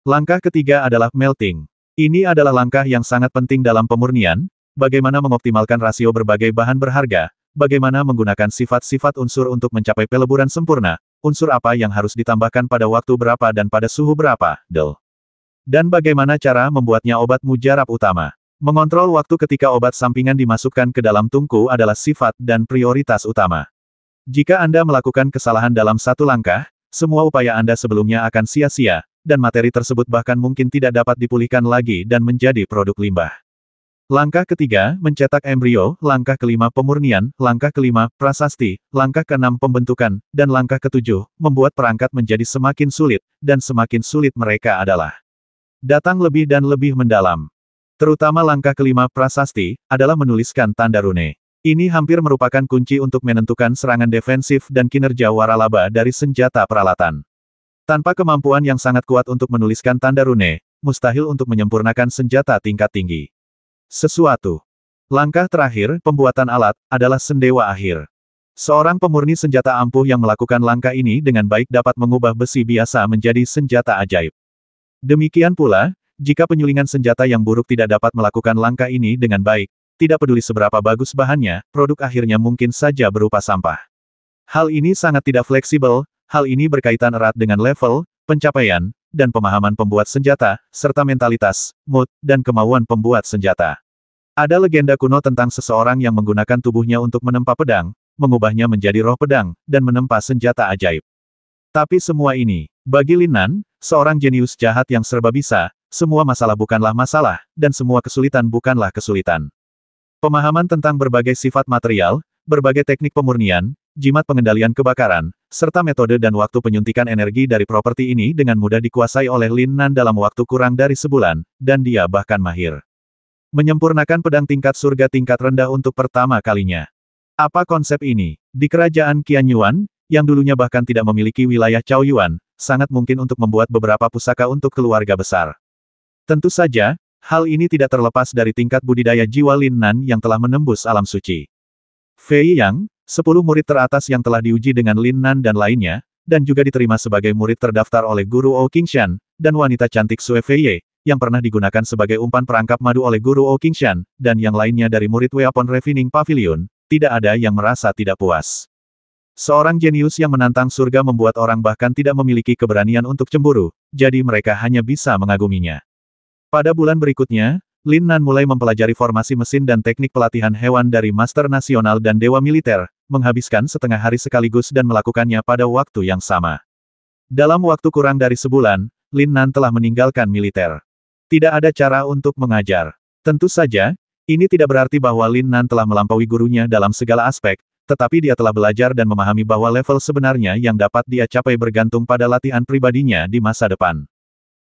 A: Langkah ketiga adalah melting. Ini adalah langkah yang sangat penting dalam pemurnian, bagaimana mengoptimalkan rasio berbagai bahan berharga, bagaimana menggunakan sifat-sifat unsur untuk mencapai peleburan sempurna, unsur apa yang harus ditambahkan pada waktu berapa dan pada suhu berapa, dan bagaimana cara membuatnya obat mujarab utama. Mengontrol waktu ketika obat sampingan dimasukkan ke dalam tungku adalah sifat dan prioritas utama. Jika Anda melakukan kesalahan dalam satu langkah, semua upaya Anda sebelumnya akan sia-sia, dan materi tersebut bahkan mungkin tidak dapat dipulihkan lagi dan menjadi produk limbah. Langkah ketiga, mencetak embrio, langkah kelima pemurnian, langkah kelima, prasasti, langkah keenam pembentukan, dan langkah ketujuh, membuat perangkat menjadi semakin sulit, dan semakin sulit mereka adalah datang lebih dan lebih mendalam. Terutama langkah kelima prasasti, adalah menuliskan tanda rune. Ini hampir merupakan kunci untuk menentukan serangan defensif dan kinerja waralaba dari senjata peralatan. Tanpa kemampuan yang sangat kuat untuk menuliskan tanda rune, mustahil untuk menyempurnakan senjata tingkat tinggi. Langkah terakhir, pembuatan alat, adalah sendewa akhir. Seorang pemurni senjata ampuh yang melakukan langkah ini dengan baik dapat mengubah besi biasa menjadi senjata ajaib. Demikian pula, jika penyulingan senjata yang buruk tidak dapat melakukan langkah ini dengan baik, tidak peduli seberapa bagus bahannya, produk akhirnya mungkin saja berupa sampah. Hal ini sangat tidak fleksibel, hal ini berkaitan erat dengan level, pencapaian, dan pemahaman pembuat senjata, serta mentalitas, mood, dan kemauan pembuat senjata. Ada legenda kuno tentang seseorang yang menggunakan tubuhnya untuk menempa pedang, mengubahnya menjadi roh pedang, dan menempa senjata ajaib. Tapi semua ini, bagi Lin Nan, seorang jenius jahat yang serba bisa, semua masalah bukanlah masalah, dan semua kesulitan bukanlah kesulitan. Pemahaman tentang berbagai sifat material, berbagai teknik pemurnian, jimat pengendalian kebakaran, serta metode dan waktu penyuntikan energi dari properti ini dengan mudah dikuasai oleh Lin Nan dalam waktu kurang dari sebulan, dan dia bahkan mahir menyempurnakan pedang tingkat surga tingkat rendah untuk pertama kalinya. Apa konsep ini? Di kerajaan Qianyuan, yang dulunya bahkan tidak memiliki wilayah Chaoyuan, sangat mungkin untuk membuat beberapa pusaka untuk keluarga besar. Tentu saja, hal ini tidak terlepas dari tingkat budidaya jiwa Lin Nan yang telah menembus alam suci. Fei Yang, 10 murid teratas yang telah diuji dengan Lin Nan dan lainnya, dan juga diterima sebagai murid terdaftar oleh Guru Ou Qingshan, dan wanita cantik Sue Feiye, yang pernah digunakan sebagai umpan perangkap madu oleh Guru Ou Qingshan, dan yang lainnya dari murid Weapon Refining Pavilion, tidak ada yang merasa tidak puas. Seorang jenius yang menantang surga membuat orang bahkan tidak memiliki keberanian untuk cemburu, jadi mereka hanya bisa mengaguminya. Pada bulan berikutnya, Lin Nan mulai mempelajari formasi mesin dan teknik pelatihan hewan dari Master Nasional dan Dewa Militer, menghabiskan setengah hari sekaligus dan melakukannya pada waktu yang sama. Dalam waktu kurang dari sebulan, Lin Nan telah meninggalkan militer. Tidak ada cara untuk mengajar. Tentu saja, ini tidak berarti bahwa Lin Nan telah melampaui gurunya dalam segala aspek, tetapi dia telah belajar dan memahami bahwa level sebenarnya yang dapat dia capai bergantung pada latihan pribadinya di masa depan.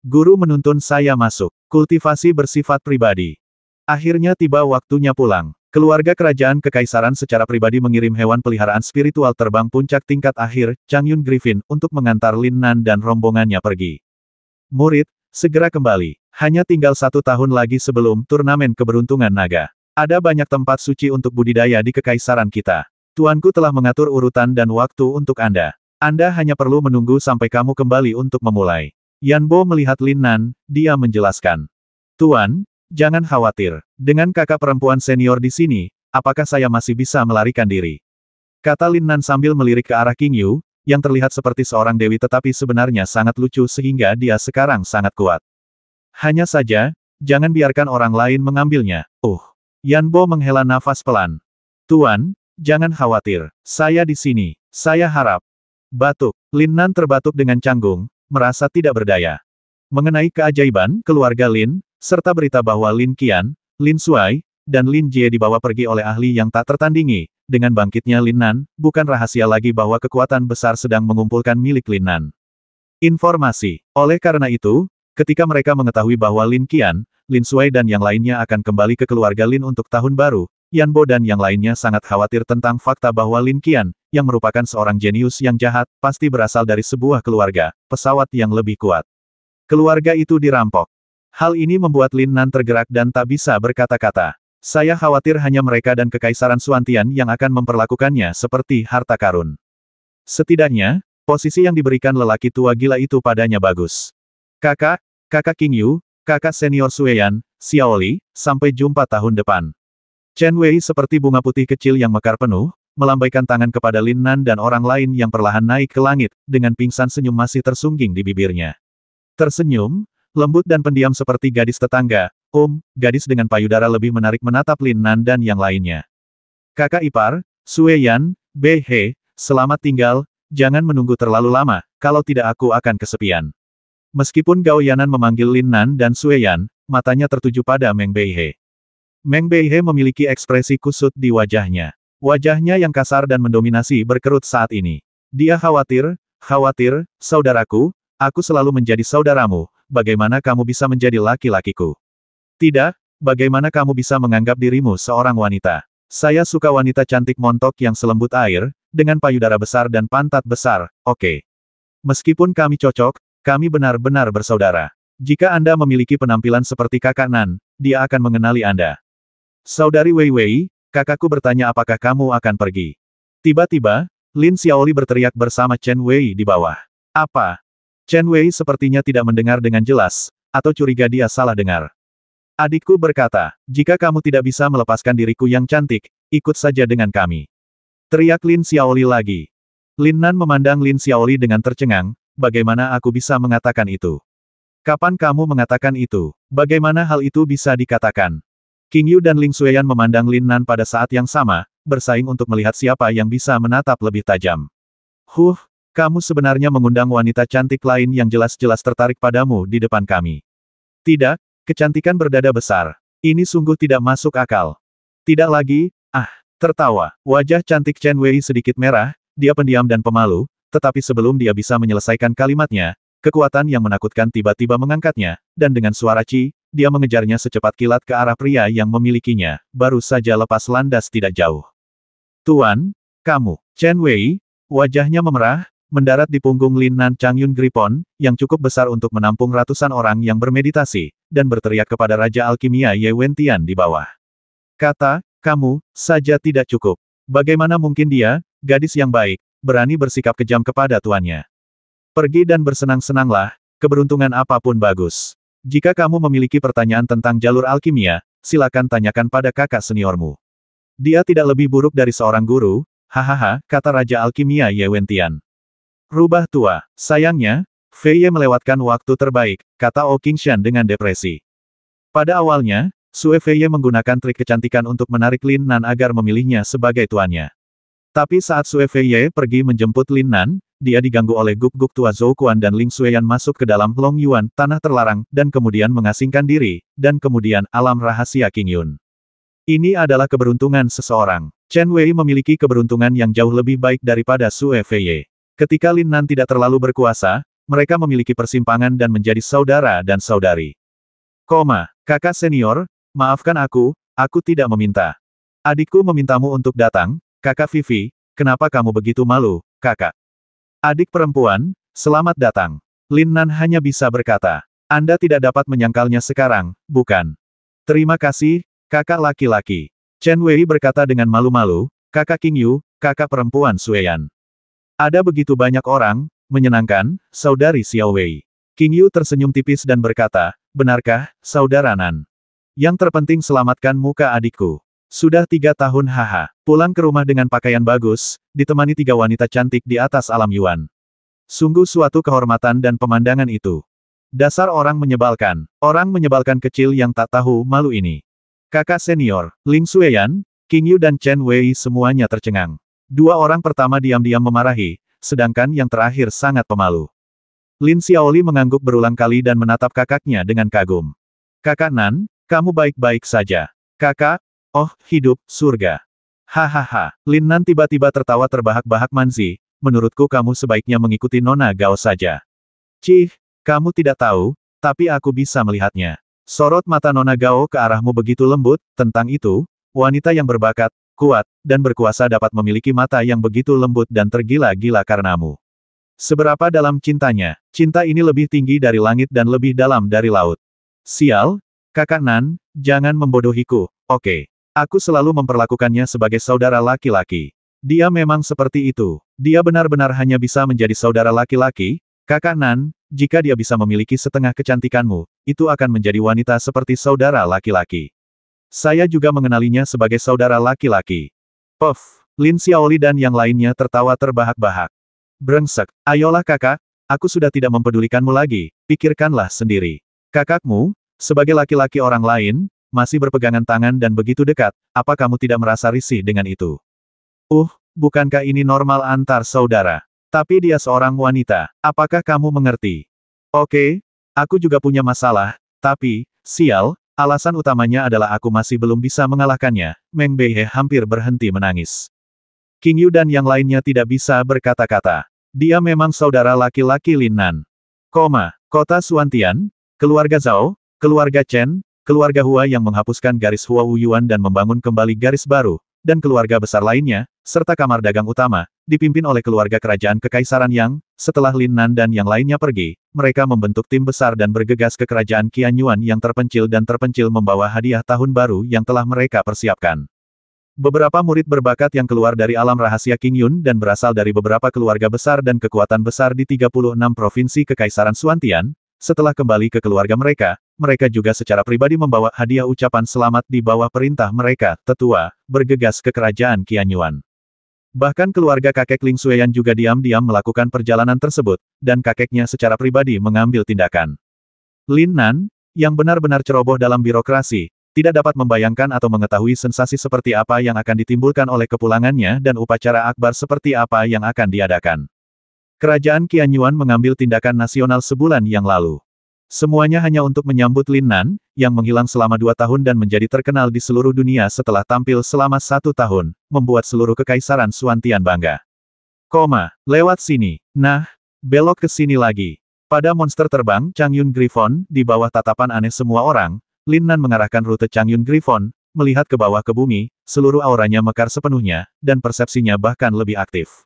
A: Guru menuntun saya masuk. Kultivasi bersifat pribadi. Akhirnya tiba waktunya pulang. Keluarga kerajaan kekaisaran secara pribadi mengirim hewan peliharaan spiritual terbang puncak tingkat akhir, Changyun Griffin, untuk mengantar Lin Nan dan rombongannya pergi. Murid, segera kembali. Hanya tinggal 1 tahun lagi sebelum turnamen keberuntungan naga. Ada banyak tempat suci untuk budidaya di kekaisaran kita. Tuanku telah mengatur urutan dan waktu untuk Anda. Anda hanya perlu menunggu sampai kamu kembali untuk memulai. Yanbo melihat Lin Nan, dia menjelaskan. Tuan, jangan khawatir. Dengan kakak perempuan senior di sini, apakah saya masih bisa melarikan diri? Kata Lin Nan sambil melirik ke arah King Yu, yang terlihat seperti seorang dewi tetapi sebenarnya sangat lucu sehingga dia sekarang sangat kuat. Hanya saja, jangan biarkan orang lain mengambilnya. Yanbo menghela nafas pelan. Tuan, jangan khawatir. Saya di sini. Saya harap. Batuk. Lin Nan terbatuk dengan canggung, merasa tidak berdaya. Mengenai keajaiban keluarga Lin, serta berita bahwa Lin Qian, Lin Suai, dan Lin Jie dibawa pergi oleh ahli yang tak tertandingi, dengan bangkitnya Lin Nan, bukan rahasia lagi bahwa kekuatan besar sedang mengumpulkan milik Lin Nan. Informasi. Oleh karena itu, ketika mereka mengetahui bahwa Lin Qian, Lin Suai dan yang lainnya akan kembali ke keluarga Lin untuk tahun baru, Yanbo dan yang lainnya sangat khawatir tentang fakta bahwa Lin Qian, yang merupakan seorang jenius yang jahat, pasti berasal dari sebuah keluarga, pesawat yang lebih kuat. Keluarga itu dirampok. Hal ini membuat Lin Nan tergerak dan tak bisa berkata-kata. Saya khawatir hanya mereka dan Kekaisaran Suantian yang akan memperlakukannya seperti harta karun. Setidaknya, posisi yang diberikan lelaki tua gila itu padanya bagus. Kakak King Yu, kakak senior Sueyan, Xiaoli, sampai jumpa tahun depan. Chen Wei seperti bunga putih kecil yang mekar penuh, melambaikan tangan kepada Lin Nan dan orang lain yang perlahan naik ke langit, dengan pingsan senyum masih tersungging di bibirnya. Tersenyum, lembut dan pendiam seperti gadis tetangga, gadis dengan payudara lebih menarik menatap Lin Nan dan yang lainnya. Kakak ipar, Sueyan, Bei He, selamat tinggal, jangan menunggu terlalu lama, kalau tidak aku akan kesepian. Meskipun Gao Yanan memanggil Lin Nan dan Sueyan, matanya tertuju pada Meng Bei He. Meng Bei He memiliki ekspresi kusut di wajahnya. Wajahnya yang kasar dan mendominasi berkerut saat ini. Dia khawatir, saudaraku, aku selalu menjadi saudaramu, bagaimana kamu bisa menjadi laki-lakiku? Tidak, bagaimana kamu bisa menganggap dirimu seorang wanita? Saya suka wanita cantik montok yang selembut air, dengan payudara besar dan pantat besar, oke. Meskipun kami cocok, kami benar-benar bersaudara. Jika Anda memiliki penampilan seperti kakak Nan, dia akan mengenali Anda. Saudari Wei Wei, kakakku bertanya apakah kamu akan pergi. Tiba-tiba, Lin Xiaoli berteriak bersama Chen Wei di bawah. Apa? Chen Wei sepertinya tidak mendengar dengan jelas, atau curiga dia salah dengar. Adikku berkata, jika kamu tidak bisa melepaskan diriku yang cantik, ikut saja dengan kami. Teriak Lin Xiaoli lagi. Lin Nan memandang Lin Xiaoli dengan tercengang, bagaimana aku bisa mengatakan itu? Kapan kamu mengatakan itu? Bagaimana hal itu bisa dikatakan? King Yu dan Ling Xueyan memandang Lin Nan pada saat yang sama, bersaing untuk melihat siapa yang bisa menatap lebih tajam. Kamu sebenarnya mengundang wanita cantik lain yang jelas-jelas tertarik padamu di depan kami. Tidak, kecantikan berdada besar. Ini sungguh tidak masuk akal. Tidak lagi, tertawa. Wajah cantik Chen Wei sedikit merah, dia pendiam dan pemalu, tetapi sebelum dia bisa menyelesaikan kalimatnya, kekuatan yang menakutkan tiba-tiba mengangkatnya, dan dengan suara dia mengejarnya secepat kilat ke arah pria yang memilikinya, baru saja lepas landas tidak jauh. Tuan, kamu, Chen Wei, wajahnya memerah, mendarat di punggung Lin Nan Changyun Griffon, yang cukup besar untuk menampung ratusan orang yang bermeditasi, dan berteriak kepada Raja Alkimia Ye Wentian di bawah. Kata, kamu, saja tidak cukup. Bagaimana mungkin dia, gadis yang baik, berani bersikap kejam kepada tuannya? Pergi dan bersenang-senanglah, keberuntungan apapun bagus. Jika kamu memiliki pertanyaan tentang jalur alkimia, silakan tanyakan pada kakak seniormu. Dia tidak lebih buruk dari seorang guru, Hahaha, kata Raja Alkimia Ye Wentian. Rubah tua. Sayangnya, Fei Ye melewatkan waktu terbaik, kata O Qingshan dengan depresi. Pada awalnya, Sue Fei Ye menggunakan trik kecantikan untuk menarik Lin Nan agar memilihnya sebagai tuannya. Tapi saat Sue Fei Ye pergi menjemput Lin Nan, dia diganggu oleh guk-guk tua Zhou Quan dan Ling Xueyan masuk ke dalam Long Yuan, tanah terlarang, dan kemudian mengasingkan diri, dan kemudian alam rahasia King Yun. Ini adalah keberuntungan seseorang. Chen Wei memiliki keberuntungan yang jauh lebih baik daripada Sue Fei Ye. Ketika Lin Nan tidak terlalu berkuasa, mereka memiliki persimpangan dan menjadi saudara dan saudari. Kakak senior, maafkan aku tidak meminta. Adikku memintamu untuk datang, kakak Vivi, kenapa kamu begitu malu, kakak? Adik perempuan, selamat datang. Lin Nan hanya bisa berkata, Anda tidak dapat menyangkalnya sekarang, bukan? Terima kasih, kakak laki-laki. Chen Wei berkata dengan malu-malu, kakak King Yu, kakak perempuan Sueyan. Ada begitu banyak orang, menyenangkan, saudari Xiao Wei. King Yu tersenyum tipis dan berkata, benarkah, saudara Nan? Yang terpenting selamatkan muka adikku. Sudah 3 tahun haha. Pulang ke rumah dengan pakaian bagus, ditemani 3 wanita cantik di atas alam Yuan. Sungguh suatu kehormatan dan pemandangan itu. Dasar orang menyebalkan kecil yang tak tahu malu ini. Kakak senior, Ling Xueyan, King Yu dan Chen Wei semuanya tercengang. 2 orang pertama diam-diam memarahi, sedangkan yang terakhir sangat pemalu. Lin Xiaoli mengangguk berulang kali dan menatap kakaknya dengan kagum. Kakak Nan, kamu baik-baik saja. Kakak, oh, hidup, surga. Hahaha, Lin Nan tiba-tiba tertawa terbahak-bahak Manzi, menurutku kamu sebaiknya mengikuti Nona Gao saja. Cih, kamu tidak tahu, tapi aku bisa melihatnya. Sorot mata Nona Gao ke arahmu begitu lembut, tentang itu, wanita yang berbakat, kuat, dan berkuasa dapat memiliki mata yang begitu lembut dan tergila-gila karenamu. Seberapa dalam cintanya, cinta ini lebih tinggi dari langit dan lebih dalam dari laut. Sial, kakak Nan, jangan membodohiku, oke. Aku selalu memperlakukannya sebagai saudara laki-laki. Dia memang seperti itu. Dia benar-benar hanya bisa menjadi saudara laki-laki, kakak Nan, jika dia bisa memiliki setengah kecantikanmu, itu akan menjadi wanita seperti saudara laki-laki. Saya juga mengenalinya sebagai saudara laki-laki. Puff, Lin Xiaoli dan yang lainnya tertawa terbahak-bahak. Brengsek, ayolah kakak, aku sudah tidak mempedulikanmu lagi, pikirkanlah sendiri. Kakakmu, sebagai laki-laki orang lain, masih berpegangan tangan dan begitu dekat, apa kamu tidak merasa risih dengan itu? Bukankah ini normal antar saudara? Tapi dia seorang wanita, apakah kamu mengerti? Oke, aku juga punya masalah, tapi, sial, alasan utamanya adalah aku masih belum bisa mengalahkannya. Meng Beihe hampir berhenti menangis. King Yu dan yang lainnya tidak bisa berkata-kata. Dia memang saudara laki-laki Lin Nan. Kota Suantian, keluarga Zhao, keluarga Chen, keluarga Hua yang menghapuskan garis Hua Wuyuan dan membangun kembali garis baru, dan keluarga besar lainnya, serta kamar dagang utama, dipimpin oleh keluarga kerajaan Kekaisaran Yang. Setelah Lin Nan dan yang lainnya pergi, mereka membentuk tim besar dan bergegas ke kerajaan Qianyuan yang terpencil membawa hadiah tahun baru yang telah mereka persiapkan. Beberapa murid berbakat yang keluar dari alam rahasia King Yun dan berasal dari beberapa keluarga besar dan kekuatan besar di 36 provinsi Kekaisaran Suantian. Setelah kembali ke keluarga mereka, mereka juga secara pribadi membawa hadiah ucapan selamat di bawah perintah mereka, tetua, bergegas ke kerajaan Qianyuan. Bahkan keluarga kakek Ling Xueyan juga diam-diam melakukan perjalanan tersebut, dan kakeknya secara pribadi mengambil tindakan. Lin Nan, yang benar-benar ceroboh dalam birokrasi, tidak dapat membayangkan atau mengetahui sensasi seperti apa yang akan ditimbulkan oleh kepulangannya dan upacara akbar seperti apa yang akan diadakan. Kerajaan Qianyuan mengambil tindakan nasional sebulan yang lalu. Semuanya hanya untuk menyambut Lin Nan, yang menghilang selama 2 tahun dan menjadi terkenal di seluruh dunia setelah tampil selama 1 tahun, membuat seluruh Kekaisaran Suantian bangga. Lewat sini. Nah, belok ke sini lagi. Pada monster terbang Changyun Griffon, di bawah tatapan aneh semua orang, Lin Nan mengarahkan rute Changyun Griffon, melihat ke bawah ke bumi, seluruh auranya mekar sepenuhnya, dan persepsinya bahkan lebih aktif.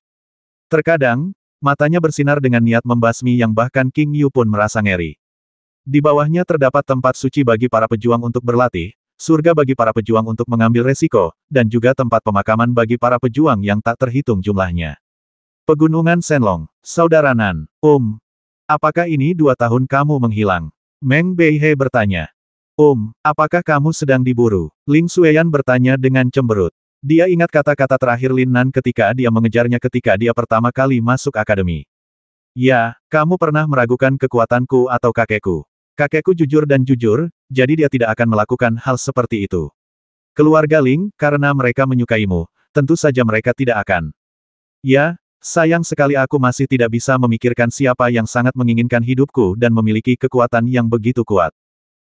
A: Terkadang, matanya bersinar dengan niat membasmi yang bahkan King Yu pun merasa ngeri. Di bawahnya terdapat tempat suci bagi para pejuang untuk berlatih, surga bagi para pejuang untuk mengambil resiko, dan juga tempat pemakaman bagi para pejuang yang tak terhitung jumlahnya. Pegunungan Shenlong, saudara Nan, apakah ini 2 tahun kamu menghilang? Meng Beihe bertanya. Apakah kamu sedang diburu? Ling Xueyan bertanya dengan cemberut. Dia ingat kata-kata terakhir Lin Nan ketika dia mengejarnya ketika dia pertama kali masuk akademi. Ya, kamu pernah meragukan kekuatanku atau kakekku. Kakekku jujur dan jujur, jadi dia tidak akan melakukan hal seperti itu. Keluarga Ling, karena mereka menyukaimu, tentu saja mereka tidak akan. Ya, sayang sekali aku masih tidak bisa memikirkan siapa yang sangat menginginkan hidupku dan memiliki kekuatan yang begitu kuat.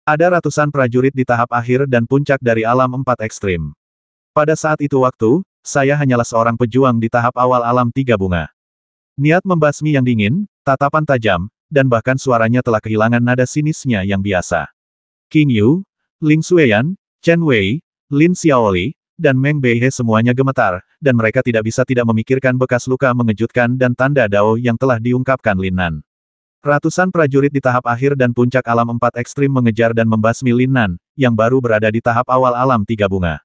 A: Ada ratusan prajurit di tahap akhir dan puncak dari alam 4 ekstrim. Pada saat itu waktu, saya hanyalah seorang pejuang di tahap awal alam 3 bunga. Niat membasmi yang dingin, tatapan tajam, dan bahkan suaranya telah kehilangan nada sinisnya yang biasa. King Yu, Ling Xueyan, Chen Wei, Lin Xiaoli, dan Meng Beihe semuanya gemetar, dan mereka tidak bisa tidak memikirkan bekas luka mengejutkan dan tanda dao yang telah diungkapkan Lin Nan. Ratusan prajurit di tahap akhir dan puncak alam 4 ekstrim mengejar dan membasmi Lin Nan, yang baru berada di tahap awal alam 3 bunga.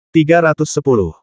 A: 310.